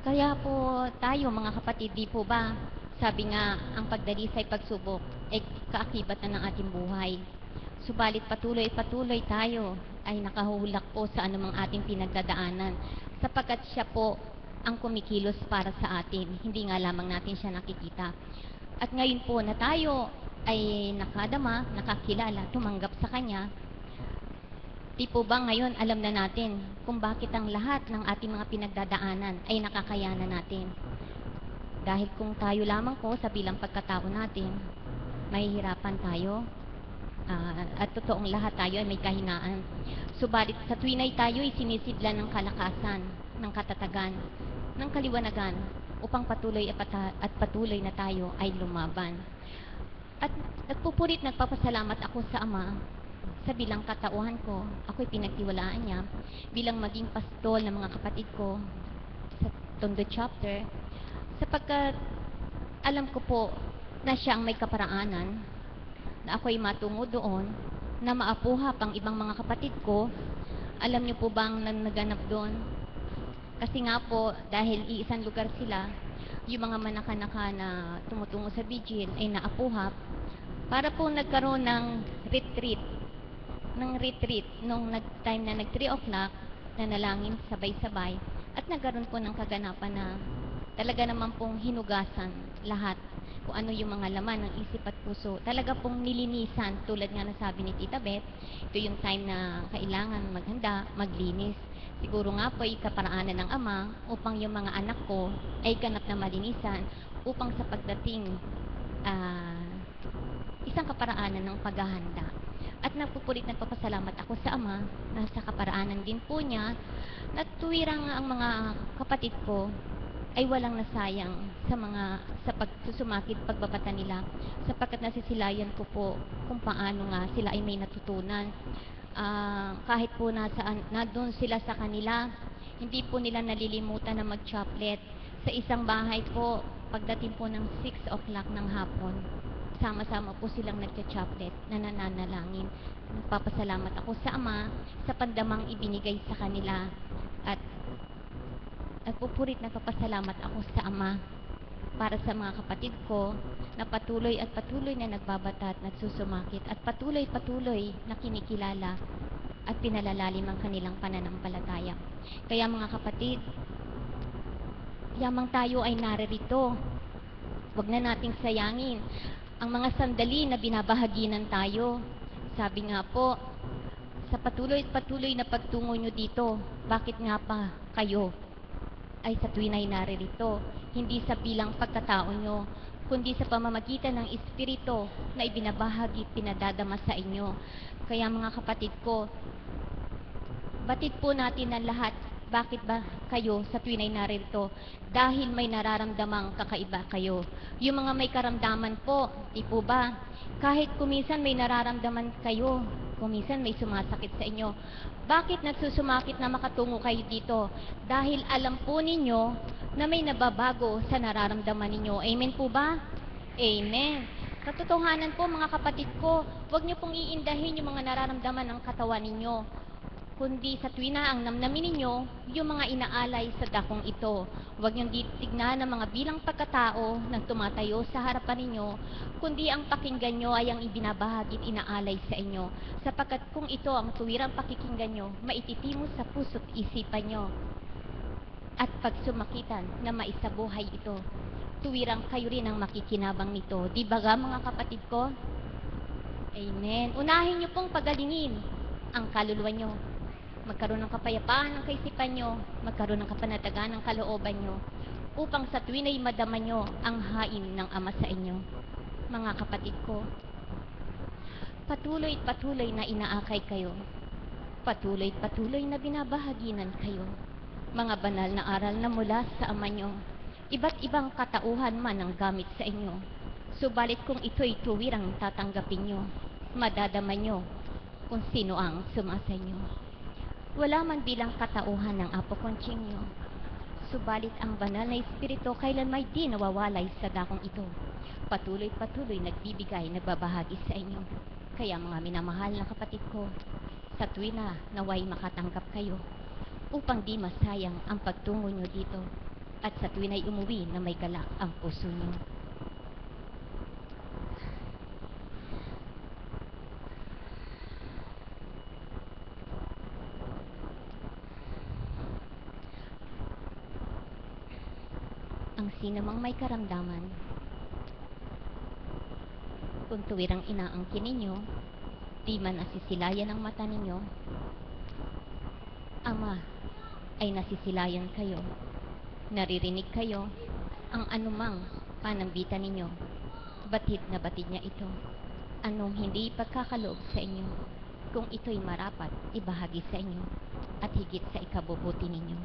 Speaker 14: Kaya po tayo mga kapatid, di po ba, sabi nga, ang pagdalisay pagsubok ay kaakibat na ng ating buhay. Subalit patuloy tayo ay nakahulak po sa anumang ating pinagdadaanan sapagkat siya po ang kumikilos para sa atin. Hindi nga lamang natin siya nakikita. At ngayon po na tayo ay nakadama, nakakilala, tumanggap sa Kanya, di po ba ngayon alam na natin kung bakit ang lahat ng ating mga pinagdadaanan ay nakakayanan natin. Dahil kung tayo lamang po sa bilang pagkatao natin, mahihirapan tayo, at totoong lahat tayo ay may kahinaan. Subalit sa tuwinay tayo ay sinisidlan ng kalakasan, ng katatagan, ng kaliwanagan upang patuloy na tayo ay lumaban. At nagpapasalamat ako sa Ama sa bilang katauhan ko. Ako'y pinagtiwalaan niya bilang maging pastol ng mga kapatid ko sa Tondo chapter sapagkat alam ko po na siya ang may kaparaanan na ako'y matungo doon, na maapuhap ang ibang mga kapatid ko. Alam niyo po bang naganap doon? Kasi nga po, dahil iisang lugar sila, yung mga manaka-naka na tumutungo sa vigil ay naapuhap para po nagkaroon ng retreat. Nung time na nag 3 o'clock, nanalangin sabay-sabay, at nagkaroon po ng kaganapan na talaga naman pong hinugasan lahat kung ano yung mga laman ng isip at puso. Talaga pong nilinisan, tulad nga nasabi ni Tita Beth, ito yung time na kailangan maghanda, maglinis. Siguro nga po ay kaparaanan ng Ama upang yung mga anak ko ay ganap na malinisan upang sa pagdating isang kaparaanan ng paghahanda. At nagpapasalamat ako sa Ama na sa kaparaanan din po niya na tuwirang ang mga kapatid ko ay walang nasayang sa pagsusumakit, pagbabata nila, sapagkat nasisilayan ko po kung paano nga sila ay may natutunan. Kahit po doon sila sa kanila, hindi po nila nalilimutan na mag-chaplet. Sa isang bahay po, pagdating po ng 6 o'clock ng hapon, sama-sama po silang nagcha-chaplet na nananalangin. Nagpapasalamat ako sa Ama sa pandamang ibinigay sa kanila at nagpapasalamat ako sa Ama para sa mga kapatid ko na patuloy na nagbabata at nagsusumakit at patuloy na kinikilala at pinalalalim ang kanilang pananampalataya. Kaya mga kapatid, yamang tayo ay naririto, wag na nating sayangin ang mga sandali na binabahaginan tayo. Sabi nga po, sa patuloy at patuloy na pagtungo nyo dito, bakit nga pa kayo ay sa tuwin ay naririto? Hindi sa bilang pagkatao nyo, kundi sa pamamagitan ng Espiritu na ibinabahagi, pinadadama sa inyo. Kaya mga kapatid ko, batid po natin ang lahat. Bakit ba kayo sa tuwin ay naririto? Dahil may nararamdamang kakaiba kayo. Yung mga may karamdaman po, di po ba? Kahit kuminsan may nararamdaman kayo, kuminsan may sumasakit sa inyo. Bakit nagsusumakit na makatungo kayo dito? Dahil alam po ninyo na may nababago sa nararamdaman ninyo. Amen po ba? Amen. Katotohanan po mga kapatid ko, huwag niyo pong iindahin yung mga nararamdaman ng katawan ninyo, kundi sa tuwin na ang namnamin ninyo yung mga inaalay sa dakong ito. Huwag niyong titignan ng mga bilang pagkatao na tumatayo sa harapan ninyo, kundi ang pakinggan nyo ay ang ibinabahagi at inaalay sa inyo. Sapagkat kung ito ang tuwirang pakikinggan nyo, maititimo sa puso't isipan nyo. At pag sumakitan na maisabuhay ito, tuwirang kayo rin ang makikinabang nito. Di ba ga mga kapatid ko? Amen. Unahin nyo pong pagalingin ang kaluluwa nyo. Magkaroon ng kapayapaan ng kaisipan nyo, magkaroon ng kapanatagan ng kalooban nyo, upang sa tuwin ay madama nyo ang hain ng Ama sa inyo. Mga kapatid ko, patuloy at patuloy na inaakay kayo, patuloy at patuloy na binabahaginan kayo, mga banal na aral na mula sa Ama nyo, iba't ibang katauhan man ang gamit sa inyo, subalit kung ito'y tuwirang tatanggapin nyo, madadama nyo kung sino ang sumasa inyo. Wala man bilang katauhan ng Apo Conching nyo, subalit ang banal na Espiritu kailanman di nawawalay sa dakong ito. Patuloy nagbibigay, nagbabahagi sa inyo. Kaya mga minamahal na kapatid ko, sa tuwin na naway makatanggap kayo, upang di masayang ang pagtungo nyo dito, at sa tuwin ay umuwi na may galak ang puso nyo. Ang sinamang may karamdaman, kung tuwirang inaangkin ninyo, di man nasisilayan ang mata ninyo, Ama ay nasisilayan kayo, naririnig kayo, ang anumang panambitan ninyo, batid na batid niya ito. Anong hindi pagkakaloob sa inyo, kung ito'y marapat, ibahagi sa inyo, at higit sa ikabubuti ninyo.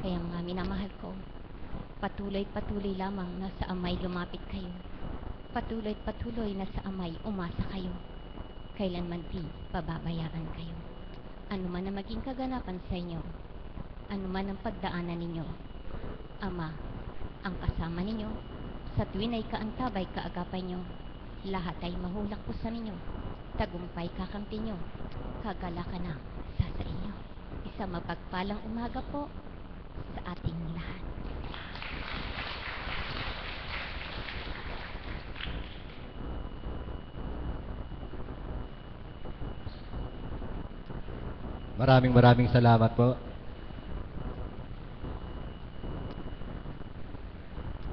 Speaker 14: Kaya mga minamahal ko, patuloy lamang na sa Amay lumapit kayo. Patuloy na sa Amay umasa kayo. Kailanman di pababayaran kayo. Ano man ang maging kaganapan sa inyo, ano man ang pagdaanan ninyo, Ama ang kasama ninyo. Sa tuwin ay kaantabay kaagapay nyo. Lahat ay mahulak po sa ninyo. Tagumpay kakamti nyo. Kagalakan na sa inyo. Isa mapagpalang umaga po sa ating lahat.
Speaker 1: Maraming salamat po.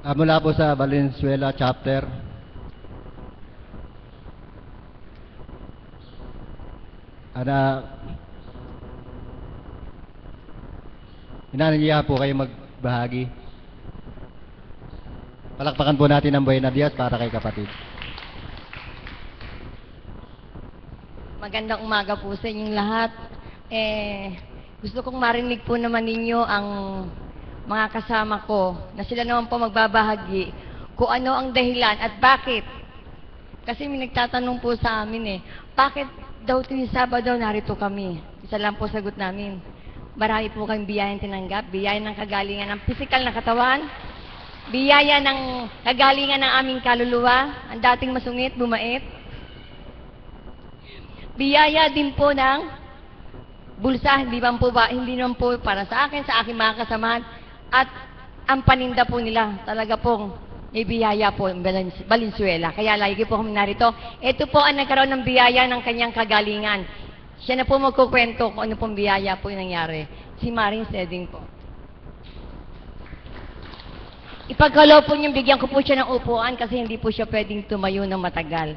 Speaker 1: Mula po sa Valenzuela chapter, inananiya po kayo magbahagi. Palakpakan po natin ang Buena Dios para kay kapatid.
Speaker 3: Magandang umaga po sa inyong lahat. Gusto kong marinig po naman ninyo ang mga kasama ko na sila naman po magbabahagi kung ano ang dahilan at bakit. Kasi may nagtatanong po sa amin bakit daw tuwing Sabado narito kami? Isa lang po sagot namin. Marami po kayong biyayang tinanggap, biyaya ng kagalingan ng pisikal na katawan, biyaya ng kagalingan ng aming kaluluwa, ang dating masungit, bumait. Biyaya din po ng bulsa, hindi naman po para sa akin, sa aking mga kasamahan, at ang paninda po nila, talaga pong may biyaya po, Valenzuela. Kaya lagi po kami narito. Ito po ang nagkaroon ng biyaya ng kanyang kagalingan. Siya na po magkukwento kung ano pong biyaya po yung nangyari. Si Maring Seding po. ipagkaloob po niyong bigyan ko po siya ng upuan kasi hindi po siya pwedeng tumayo ng matagal.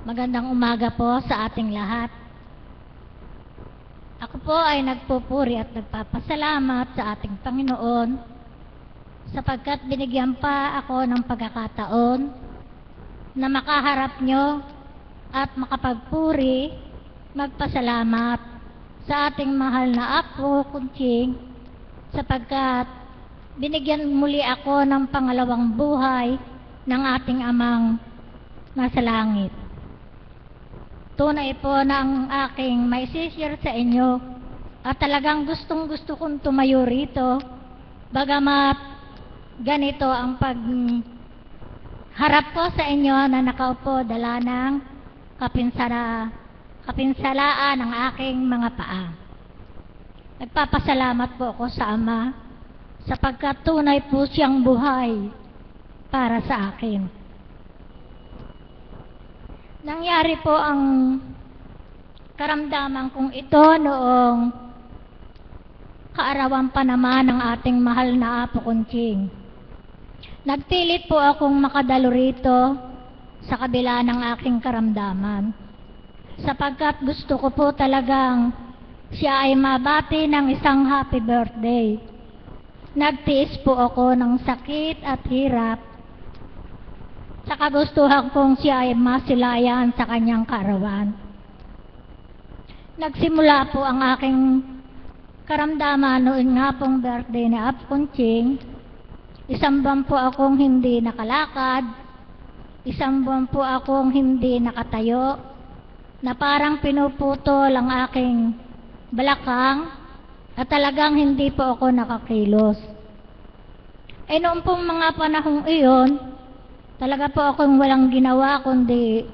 Speaker 16: Magandang umaga po sa ating lahat. Ako po ay nagpupuri at nagpapasalamat sa ating Panginoon sapagkat binigyan pa ako ng pagkakataon na makaharap nyo at makapagpuri, magpasalamat sa ating mahal na Apo Kunching sapagkat binigyan muli ako ng pangalawang buhay ng ating Amang nasa langit. Tunay po na ang aking maisishare sa inyo at talagang gustong-gusto kong tumayo rito bagamat ganito ang pagharap ko sa inyo na nakaupo dala ng kapinsalaan ng aking mga paa. Nagpapasalamat po ako sa Ama sapagkat tunay po siyang buhay para sa akin. Nangyari po ang karamdaman kong ito noong kaarawan pa naman ng ating mahal na Apo Kunching. Nagpilit po akong makadalo rito sa kabila ng aking karamdaman sapagkat gusto ko po talagang siya ay mabati ng isang happy birthday. Nagtiis po ako ng sakit at hirap sa kagustuhan kong siya ay masilayan sa kanyang kaarawan. Nagsimula po ang aking karamdaman noon nga pong birthday ni Apo Kunching. Isang buwan po akong hindi nakalakad, isang buwan po akong hindi nakatayo, na parang pinuputol ang aking balakang at talagang hindi po ako nakakilos. Noon pong mga panahong iyon, talaga po akong walang ginawa kundi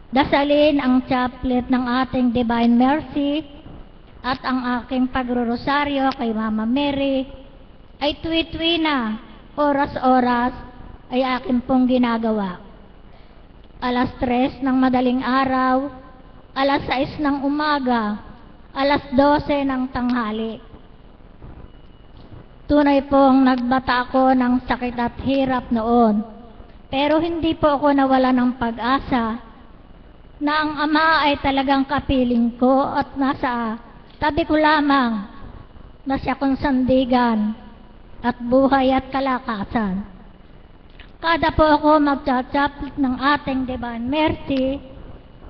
Speaker 16: dasalin ang chaplet ng ating Divine Mercy at ang aking pagrorosaryo kay Mama Mary ay tuwi-tuwi na, oras-oras ay akin pong ginagawa. Alas 3 ng madaling araw, alas 6 ng umaga, alas 12 ng tanghali. Tunay pong nagbata ako ng sakit at hirap noon. Pero hindi po ako nawala ng pag-asa na ang Ama ay talagang kapiling ko at nasa tabi ko lamang na siya kong sandigan at buhay at kalakasan. Kada po ako magtsatsapt ng ating Divine Mercy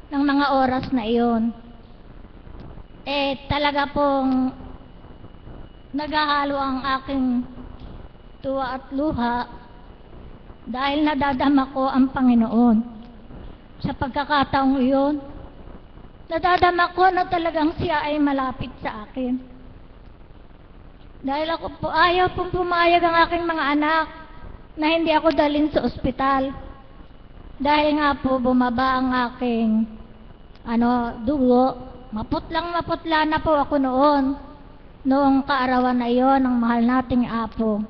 Speaker 16: ng mga oras na iyon, talaga pong naghahalo ang aking tuwa at luha dahil nadadama ko ang Panginoon. Sa pagkakataong iyon, nadadama ko na talagang siya ay malapit sa akin. Dahil ako po, ayaw pong pumayag ang aking mga anak na hindi ako dalhin sa ospital. Dahil nga po bumaba ang aking dugo. Maputla na po ako noong kaarawan na iyon ng mahal nating Apo.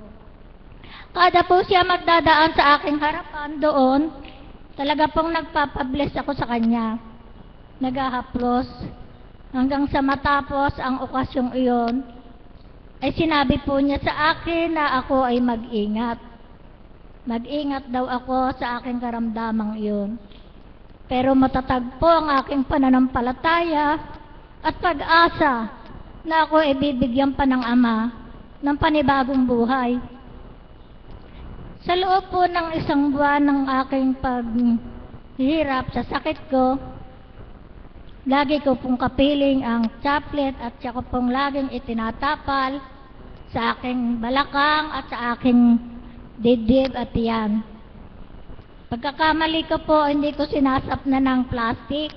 Speaker 16: Kada po siya magdadaan sa aking harapan doon, talaga pong nagpapabless ako sa kanya. Naghahaplos hanggang sa matapos ang okasyong iyon, ay sinabi po niya sa akin na ako ay mag-ingat. Mag-ingat daw ako sa aking karamdamang iyon. Pero matatag po ang aking pananampalataya at pag-asa na ako ay bibigyan pa ng Ama ng panibagong buhay. Sa loob po ng isang buwan ng aking paghihirap sa sakit ko, lagi ko pong kapiling ang chaplet at siya ko pong laging itinatapal sa aking balakang at sa aking dibdib at tiyan. Pagkakamali ko po, hindi ko sinasapna ng plastic.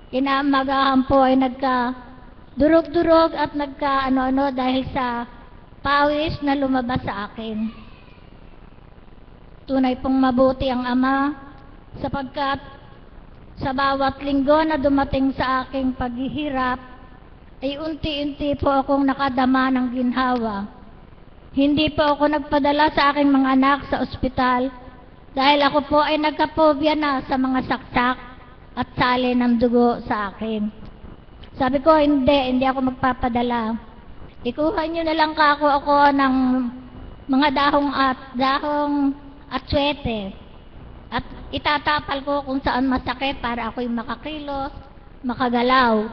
Speaker 16: Kinamagahan po ay nagka-durog-durog at nagka-ano-ano dahil sa pawis na lumabas sa akin. Tunay pong mabuti ang Ama, sapagkat sa bawat linggo na dumating sa aking paghihirap, ay unti-unti po akong nakadama ng ginhawa. Hindi po ako nagpadala sa aking mga anak sa ospital dahil ako po ay nagkapobya na sa mga saksak at sali ng dugo sa akin. Sabi ko, hindi ako magpapadala. Ikuha nyo na lang ako ng mga dahong atswete at itatapal ko kung saan masakit para ako'y makakilos, makagalaw.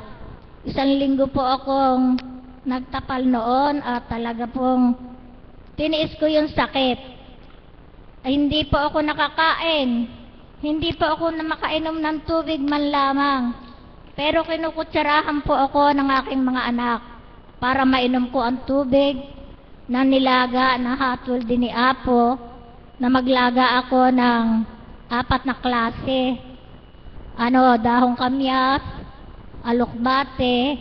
Speaker 16: 1 linggo po akong nagtapal noon at talaga pong tiniis ko yung sakit. Ay, hindi po ako nakakain. Hindi po ako na makainom ng tubig man lamang. Pero kinukutsarahan po ako ng aking mga anak para mainom ko ang tubig na nilaga na hatol din ni Apo, na maglaga ako ng 4 na klase. Dahong kamyas, alokbate,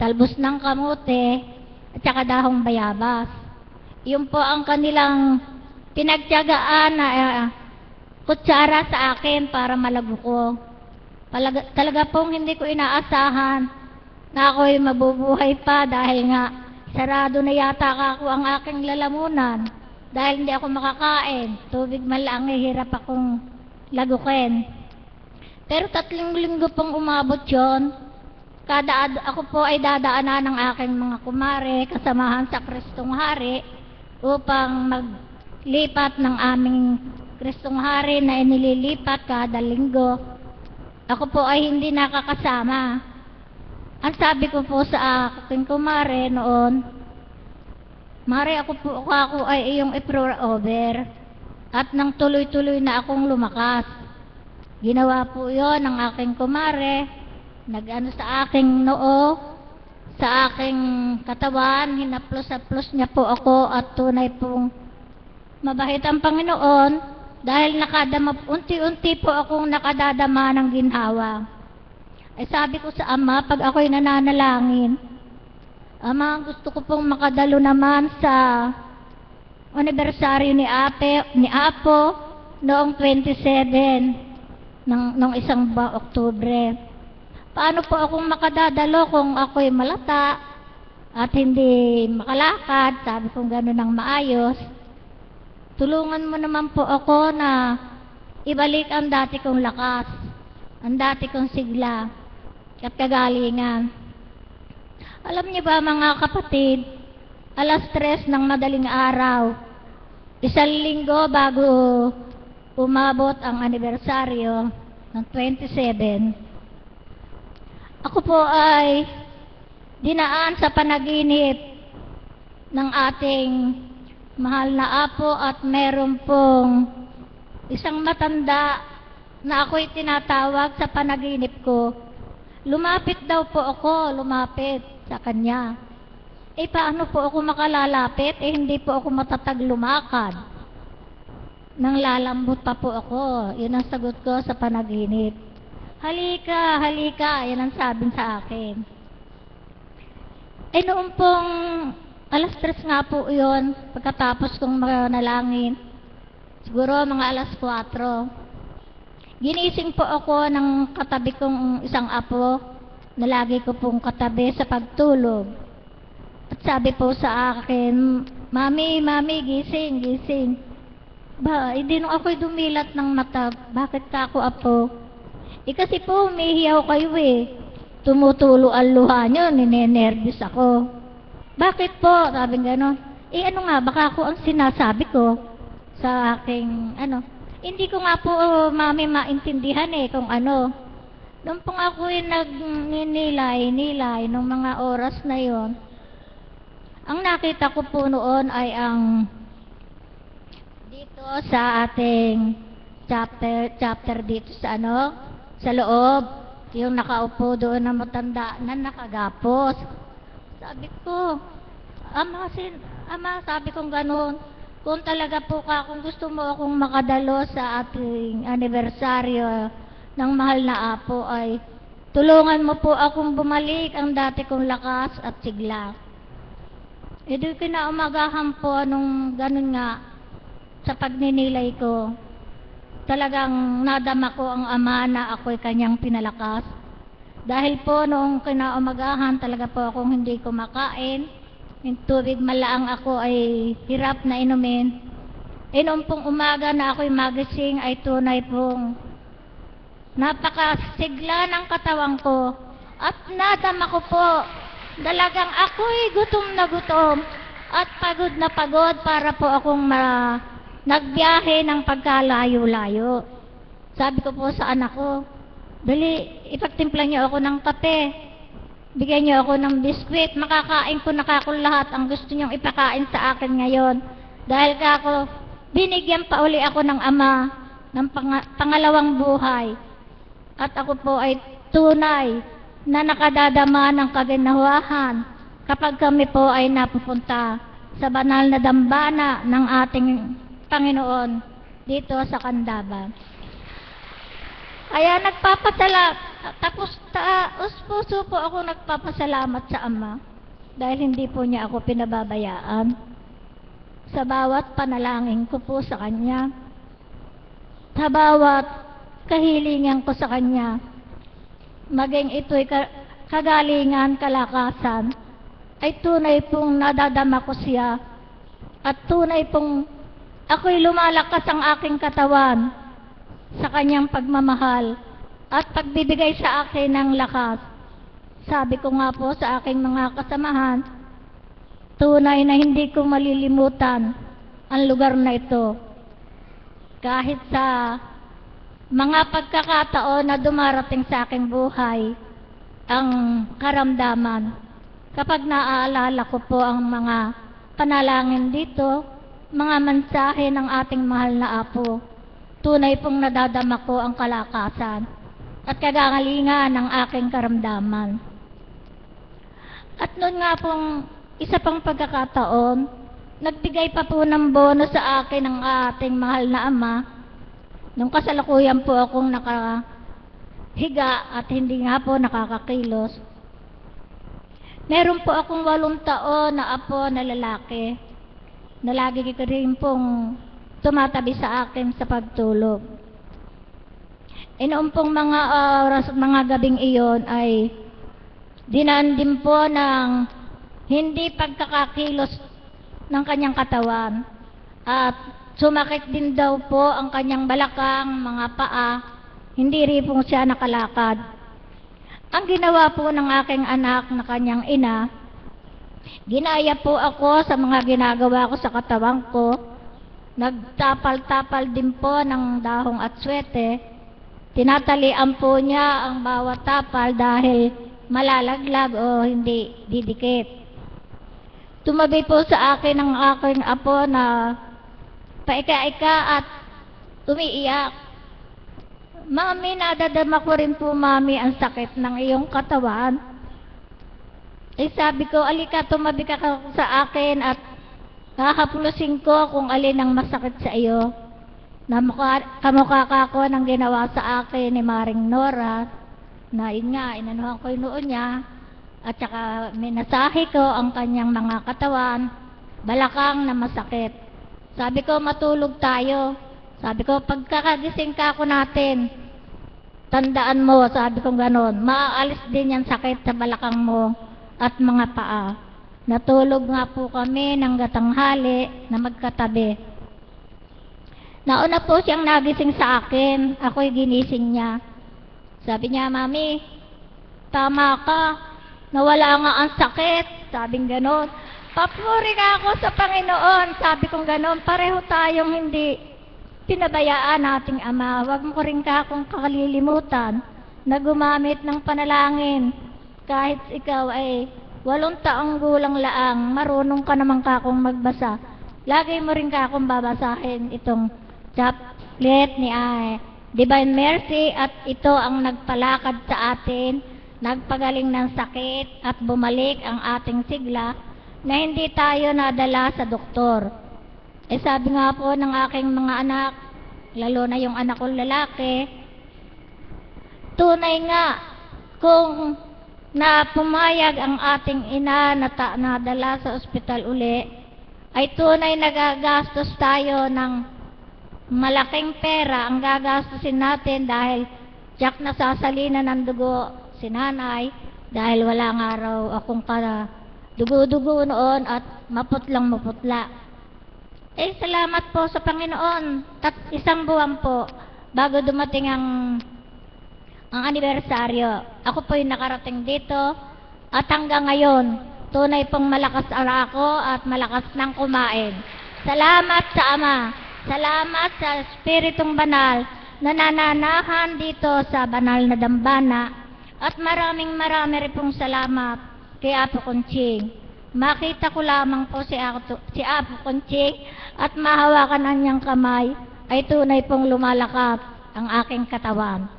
Speaker 16: talbos ng kamote, at saka dahong bayabas. Yun po ang kanilang pinagtiyagaan na kutsara sa akin para malago ko. Talaga pong hindi ko inaasahan na ako'y mabubuhay pa dahil nga sarado na yata ako ang aking lalamunan dahil hindi ako makakain. Tubig man lang hirap akong lagukin. Pero 3 linggo pong umabot yon. Ako po ay dadaanan ng aking mga kumare kasamahan sa Kristong Hari upang maglipat ng aming Kristong Hari na inililipat kada linggo. Ako po ay hindi nakakasama. Ang sabi ko po sa aking kumare noon, Mare, ako ay iyong i-over at nang tuloy-tuloy na akong lumakas. Ginawa po yon ng aking kumare, nag-ano sa aking noo, sa aking katawan, hinaplos-aplos niya po ako at tunay pong mabait ang Panginoon dahil unti-unti po akong nakadadama ng ginhawa. Ay sabi ko sa Ama, pag ako'y nananalangin, Ama, gusto ko pong makadalo naman sa anibersaryo ni Apo noong 27 noong Oktubre. Paano po akong makadadalo kung ako'y malata at hindi makalakad? Sabi kong gano'n ang maayos. Tulungan mo naman po ako na ibalik ang dati kong lakas, ang dati kong sigla at kagalingan. Alam niyo ba mga kapatid, 3:00 ng madaling araw, 1 linggo bago umabot ang anibersaryo ng 27, ako po ay dinaan sa panaginip ng ating mahal na Apo at meron pong isang matanda na ako'y tinatawag sa panaginip ko. Lumapit daw po ako, sa kanya. Paano po ako makalalapit? Hindi po ako matatag lumakad. Nang lalambot pa po ako. Yun ang sagot ko sa panaginip. Halika, halika. Yan ang sabi sa akin. Noong pong 3:00 nga po yun, pagkatapos kong manalangin, siguro mga 4:00, ginising po ako ng katabi kong isang apo na lagi ko pong katabi sa pagtulog. At sabi po sa akin, Mami, gising, gising. Hindi nung ako'y dumilat ng mata, bakit ka ako, Apo? Kasi po, umihiyaw kayo Tumutulo ang luha nyo, ninenervous ako. Bakit po? Sabi gano'n. Ano nga, baka ako ang sinasabi ko sa aking, Hindi ko nga po, Mami, maintindihan kung ano. Nung pong ako'y nagninilay nung mga oras na yon, ang nakita ko po noon ay ang dito sa ating chapter dito sa sa loob, yung nakaupo doon na matanda na nakagapos. Sabi ko, Ama, sabi kong gano'n, kung talaga po kung gusto mo akong makadalo sa ating anibersaryo ng mahal na Apo ay tulungan mo po akong bumalik ang dati kong lakas at sigla. Doon kinaumagahan po nung ganun nga, sa pagninilay ko, talagang nadama ko ang ama na ako'y kanyang pinalakas. Dahil po noong kinaumagahan talaga po akong hindi kumakain, yung tubig malaang ako ay hirap na inumin. Noong pong umaga na ako'y magising ay tunay pong napakasigla ng katawan ko at nadama ko po talagang ako'y gutom na gutom at pagod na pagod para po akong nagbiyahe ng pagkalayo-layo. Sabi ko po sa anak ko, dali, ipagtimpla niyo ako ng kape. Bigyan niyo ako ng biskwit. Makakain ko na kako lahat ang gusto niyong ipakain sa akin ngayon. Dahil kako, binigyan pa uli ako ng ama ng pangalawang buhay. At ako po ay tunay na nakadadama ng kaginawahan kapag kami po ay napupunta sa banal na dambana ng ating Panginoon dito sa Candaban. Kaya tapos taos puso po ako nagpapasalamat sa Ama dahil hindi po niya ako pinababayaan sa bawat panalangin ko po sa Kanya, sa bawat kahilingan ko sa Kanya, maging ito'y kagalingan, kalakasan, ay tunay pong nadadama ko siya at tunay pong ako'y lumalakas ang aking katawan sa kanyang pagmamahal at pagbibigay sa akin ng lakas. Sabi ko nga po sa aking mga kasamahan, tunay na hindi ko malilimutan ang lugar na ito. Kahit sa mga pagkakataon na dumarating sa aking buhay ang karamdaman, kapag naaalala ko po ang mga panalangin dito, mga mensahe ng ating mahal na Apo, tunay pong nadadama ko ang kalakasan at kagalingan ng aking karamdaman. At noon nga pong isa pang pagkakataon, nagbigay pa po ng bono sa akin ang ating mahal na Ama, nung kasalukuyan po akong nakahiga at hindi nga po nakakakilos. Meron po akong 8 taon na apo na lalaki na lagi ko rin pong tumatabi sa akin sa pagtulog. Noong pong mga oras, mga gabing iyon ay dinaan din po ng hindi pagkakakilos ng kanyang katawan at sumakit din daw po ang kanyang balakang, mga paa, hindi rin po siya nakalakad. Ang ginawa po ng aking anak na kanyang ina, ginaya po ako sa mga ginagawa ko sa katawan ko. Nagtapal-tapal din po ng dahong at swete. Tinatalian po niya ang bawat tapal dahil malalaglag o hindi didikit. Tumabi po sa akin ang aking apo na paika-ika at umiiyak. Mami, nadadama ko rin po, Mami, ang sakit ng iyong katawan. Sabi ko, alika, tumabi ka sa akin at kakapulusin ko kung alin ang masakit sa iyo. Kamukha ka ko ng ginawa sa akin ni Maring Nora, na yun nga, inanuhan ko yung noon niya, at saka minasahe ko ang kanyang mga katawan, balakang na masakit. Sabi ko, matulog tayo. Sabi ko, pagkakagising ka ako natin, tandaan mo, sabi ko ganon, maaalis din yan sakit sa balakang mo at mga paa. Natulog nga po kami ng gatanghali na magkatabi. Nauna po siyang nagising sa akin, ako'y ginising niya. Sabi niya, Mami, tama ka, nawala nga ang sakit, sabing ganon. Papuri ka ako sa Panginoon, sabi kong ganon, pareho tayong hindi pinabayaan nating Ama. Huwag mo rin ka akong kalilimutan na gumamit ng panalangin. Kahit ikaw ay 8 taong gulang laang, marunong ka naman ka akong magbasa. Lagi mo rin ka akong babasahin itong chaplet ni Divine Mercy at ito ang nagpalakad sa atin, nagpagaling ng sakit at bumalik ang ating sigla na hindi tayo nadala sa doktor. Sabi nga po ng aking mga anak, lalo na yung anak kong lalaki, tunay nga kung na pumayag ang ating ina na nadala sa ospital uli, ay tunay nagagastos tayo ng malaking pera ang gagastusin natin dahil tiyak na sasalina ng dugo si nanay dahil wala nga raw akong dugo-dugo noon at maputlang maputla. Eh, salamat po sa Panginoon. Isang buwan po bago dumating ang anibersaryo. Ako po yung nakarating dito at hanggang ngayon, tunay pong malakas ako at malakas nang kumain. Salamat sa Ama. Salamat sa Espiritong Banal na nananahan dito sa banal na dambana. At marami rin pong salamat kay Apo Conching. Makita ko lamang po si Apo Conching at mahawakan ang niyang kamay ay tunay pong lumalakap ang aking katawan.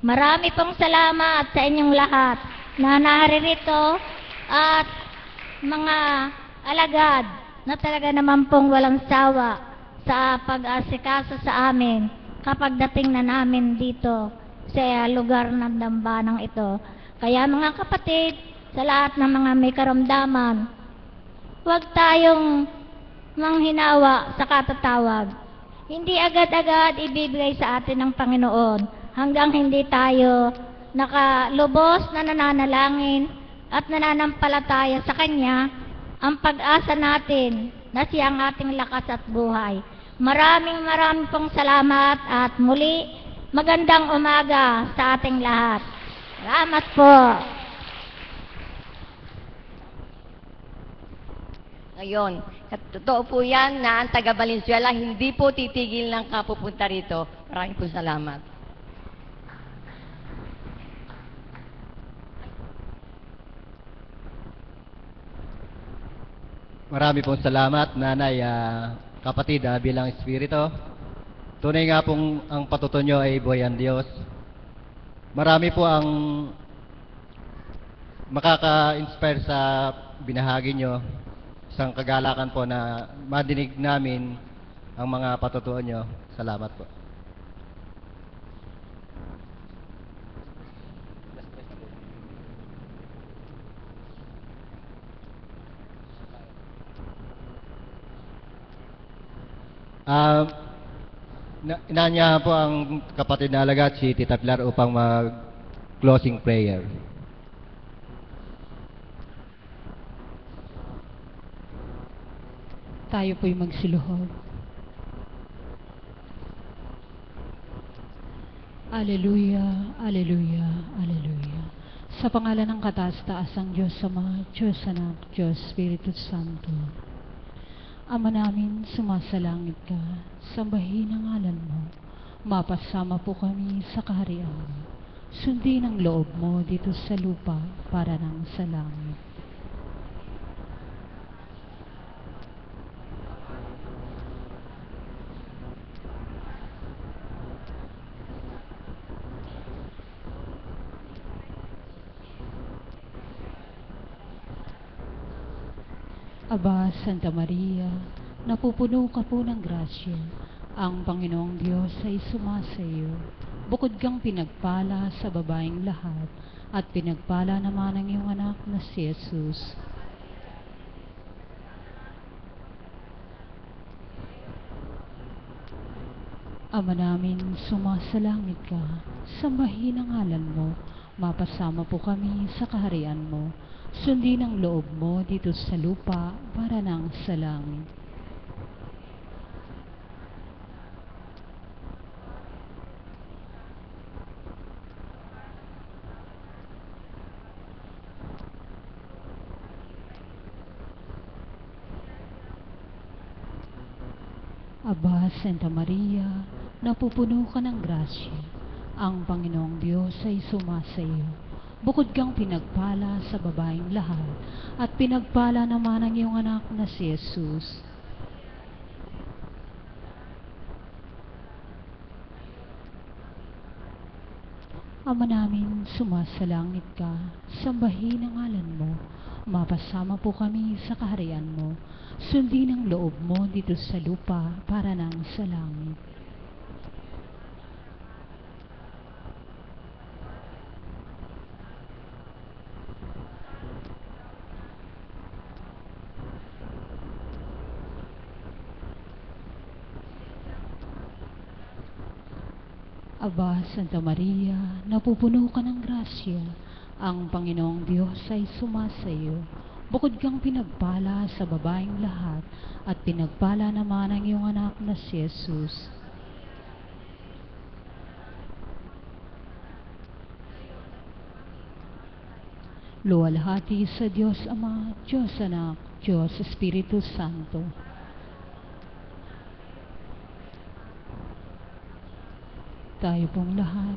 Speaker 16: Marami pong salamat sa inyong lahat na naririto at mga alagad na talaga naman pong walang sawa sa pag-asikaso sa amin kapag dating na namin dito sa lugar ng dambanang ito. Kaya mga kapatid, sa lahat ng mga may karamdaman, huwag tayong manghinawa sa katatawag. Hindi agad-agad ibibigay sa atin ng Panginoon hanggang hindi tayo nakalubos na nananalangin at nananampalataya sa Kanya ang pag-asa natin na siya ang ating lakas at buhay. Maraming pong salamat at muli magandang umaga sa ating lahat. Salamat po.
Speaker 3: Ngayon, totoo po yan na ang taga Valenzuela hindi po titigil ng kapupunta rito. Maraming po salamat.
Speaker 1: Marami pong salamat, nanay, kapatid, bilang espiritu. Tunay nga pong ang patuto nyo ay buhay ang Diyos. Marami po ang makaka-inspire sa binahagi nyo. Isang kagalakan po na madinig namin ang mga patutuan nyo. Salamat po. Inanyahan po ang kapatid na alagad si Tita Pilar upang mag-closing prayer.
Speaker 17: Tayo po'y magsiluhod. Aleluya, aleluya, aleluya. Sa pangalan ng kataas-taasang Diyos Ama, Diyos Anak, Diyos Espiritu Santo. Ama namin, sumasalangit ka, sambahin ang ngalan mo. Mapasama po kami sa kaharian mo. Sundin ang loob mo dito sa lupa para nang sa langit. Aba, Santa Maria, napupuno ka po ng grasya. Ang Panginoong Diyos ay sumasayo. Bukod kang pinagpala sa babaeng lahat, at pinagpala naman ang iyong anak na si Jesus. Ama namin, sumasalangit ka, sambahin ang ngalan mo, mapasama po kami sa kaharian mo. Sundin ang loob mo dito sa lupa para nang sa langit. Aba, Santa Maria, napupuno ka ng grasya. Ang Panginoong Diyos ay sumasayo. Bukod kang pinagpala sa babaeng lahat, at pinagpala naman ang iyong anak na si Jesus. Ama namin, sumasalangit ka, sambahin ang ngalan mo, mapasama po kami sa kaharian mo. Sundin ang loob mo dito sa lupa para nang sa langit. Aba, Santa Maria, napupuno ka ng grasya, ang Panginoong Diyos ay sumasayo. Bukod kang pinagpala sa babaeng lahat, at pinagpala naman ang iyong anak na si Jesus. Luwalhati sa Diyos Ama, Diyos Anak, Diyos Espiritu Santo. Tayo pong lahat,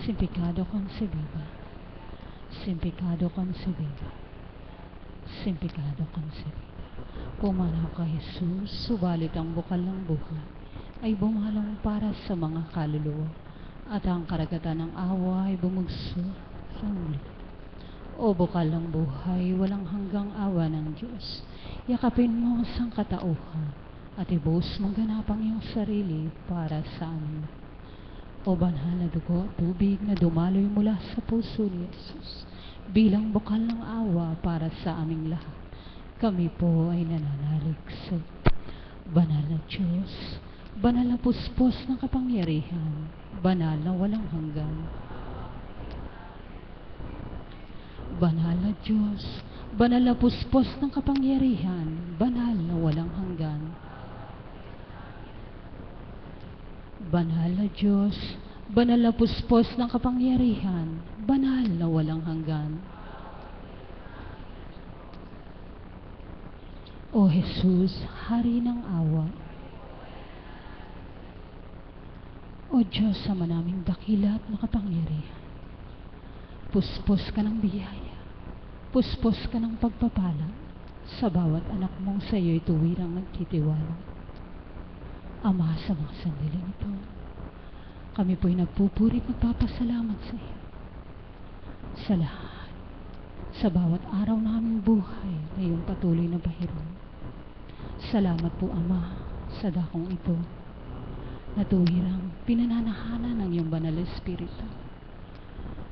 Speaker 17: simpikado concebido, simpikado concebido, simpikado concebido. Pumanaw ka Jesus, subalit ang bukal ng buhay ay bumalong para sa mga kaluluwa, at ang karagatan ng awa ay bumugso sa ulit. O bukal ng buhay, walang hanggang awa ng Diyos, yakapin mo ang sangkatauhan, at ibuhos mong ganapang iyong sarili para sa amin. O banal na dugo at tubig na dumaloy mula sa puso ni Jesus, bilang bukal ng awa para sa aming lahat, kami po ay nananalig sa banal na Diyos, banal na puspos ng kapangyarihan, banal na walang hanggan. Banal na Diyos, banal na puspos ng kapangyarihan, banal na walang hanggan. Banal na Diyos, banal na puspos ng kapangyarihan, banal na walang hanggan. O Jesus, Hari ng awa, O Diyos sa manaming dakila at makapangyarihan, puspos ka ng biyaya, puspos ka ng pagpapala sa bawat anak mong sa iyo'y tuwirang nagtitiwala. Ama, sa mga sandaling ito, kami po'y nagpupuri at nagpapasalamat sa iyo sa lahat, sa bawat araw na aming buhay na iyong patuloy na bahiron. Salamat po, Ama, sa dakong ito na tuwirang pinananahanan ng iyong banal na Espiritu.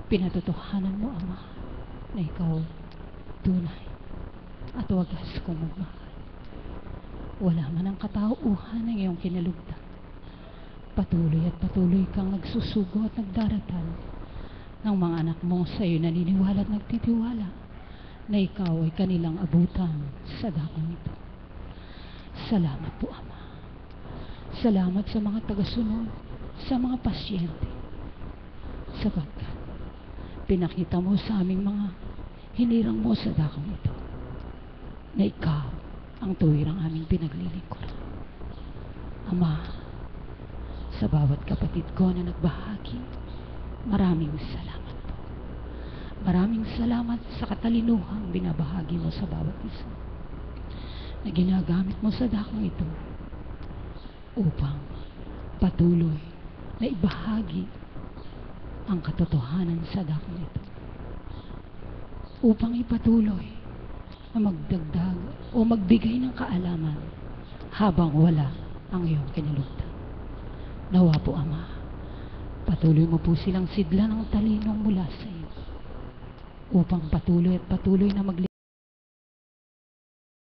Speaker 17: Pinatotohanan mo, Ama, na ikaw tunay at wagas kong magmahal. Wala man ang katauhan ng iyong kinalugdan. Patuloy at patuloy kang nagsusugo at nagdaratal ng mga anak mo sa iyo naniniwala at nagtitiwala na ikaw ay kanilang abutan sa dakong ito. Salamat po, Ama. Salamat sa mga tagasunod, sa mga pasyente, sapagkat pinakita mo sa aming mga hinirang mo sa dakong ito na ikaw ang tuwirang aming pinaglilingkuran. Ama, sa bawat kapatid ko na nagbahagi, maraming salamat po. Maraming salamat sa katalinuhang binabahagi mo sa bawat isa na ginagamit mo sa dakong ito upang patuloy na ibahagi ang katotohanan sa dakong ito, upang ipatuloy na magdagdag o magbigay ng kaalaman habang wala ang iyong kinalugdan. Nawa po, Ama, patuloy mo po silang sidlan ng talinong mula sa iyo upang patuloy at patuloy na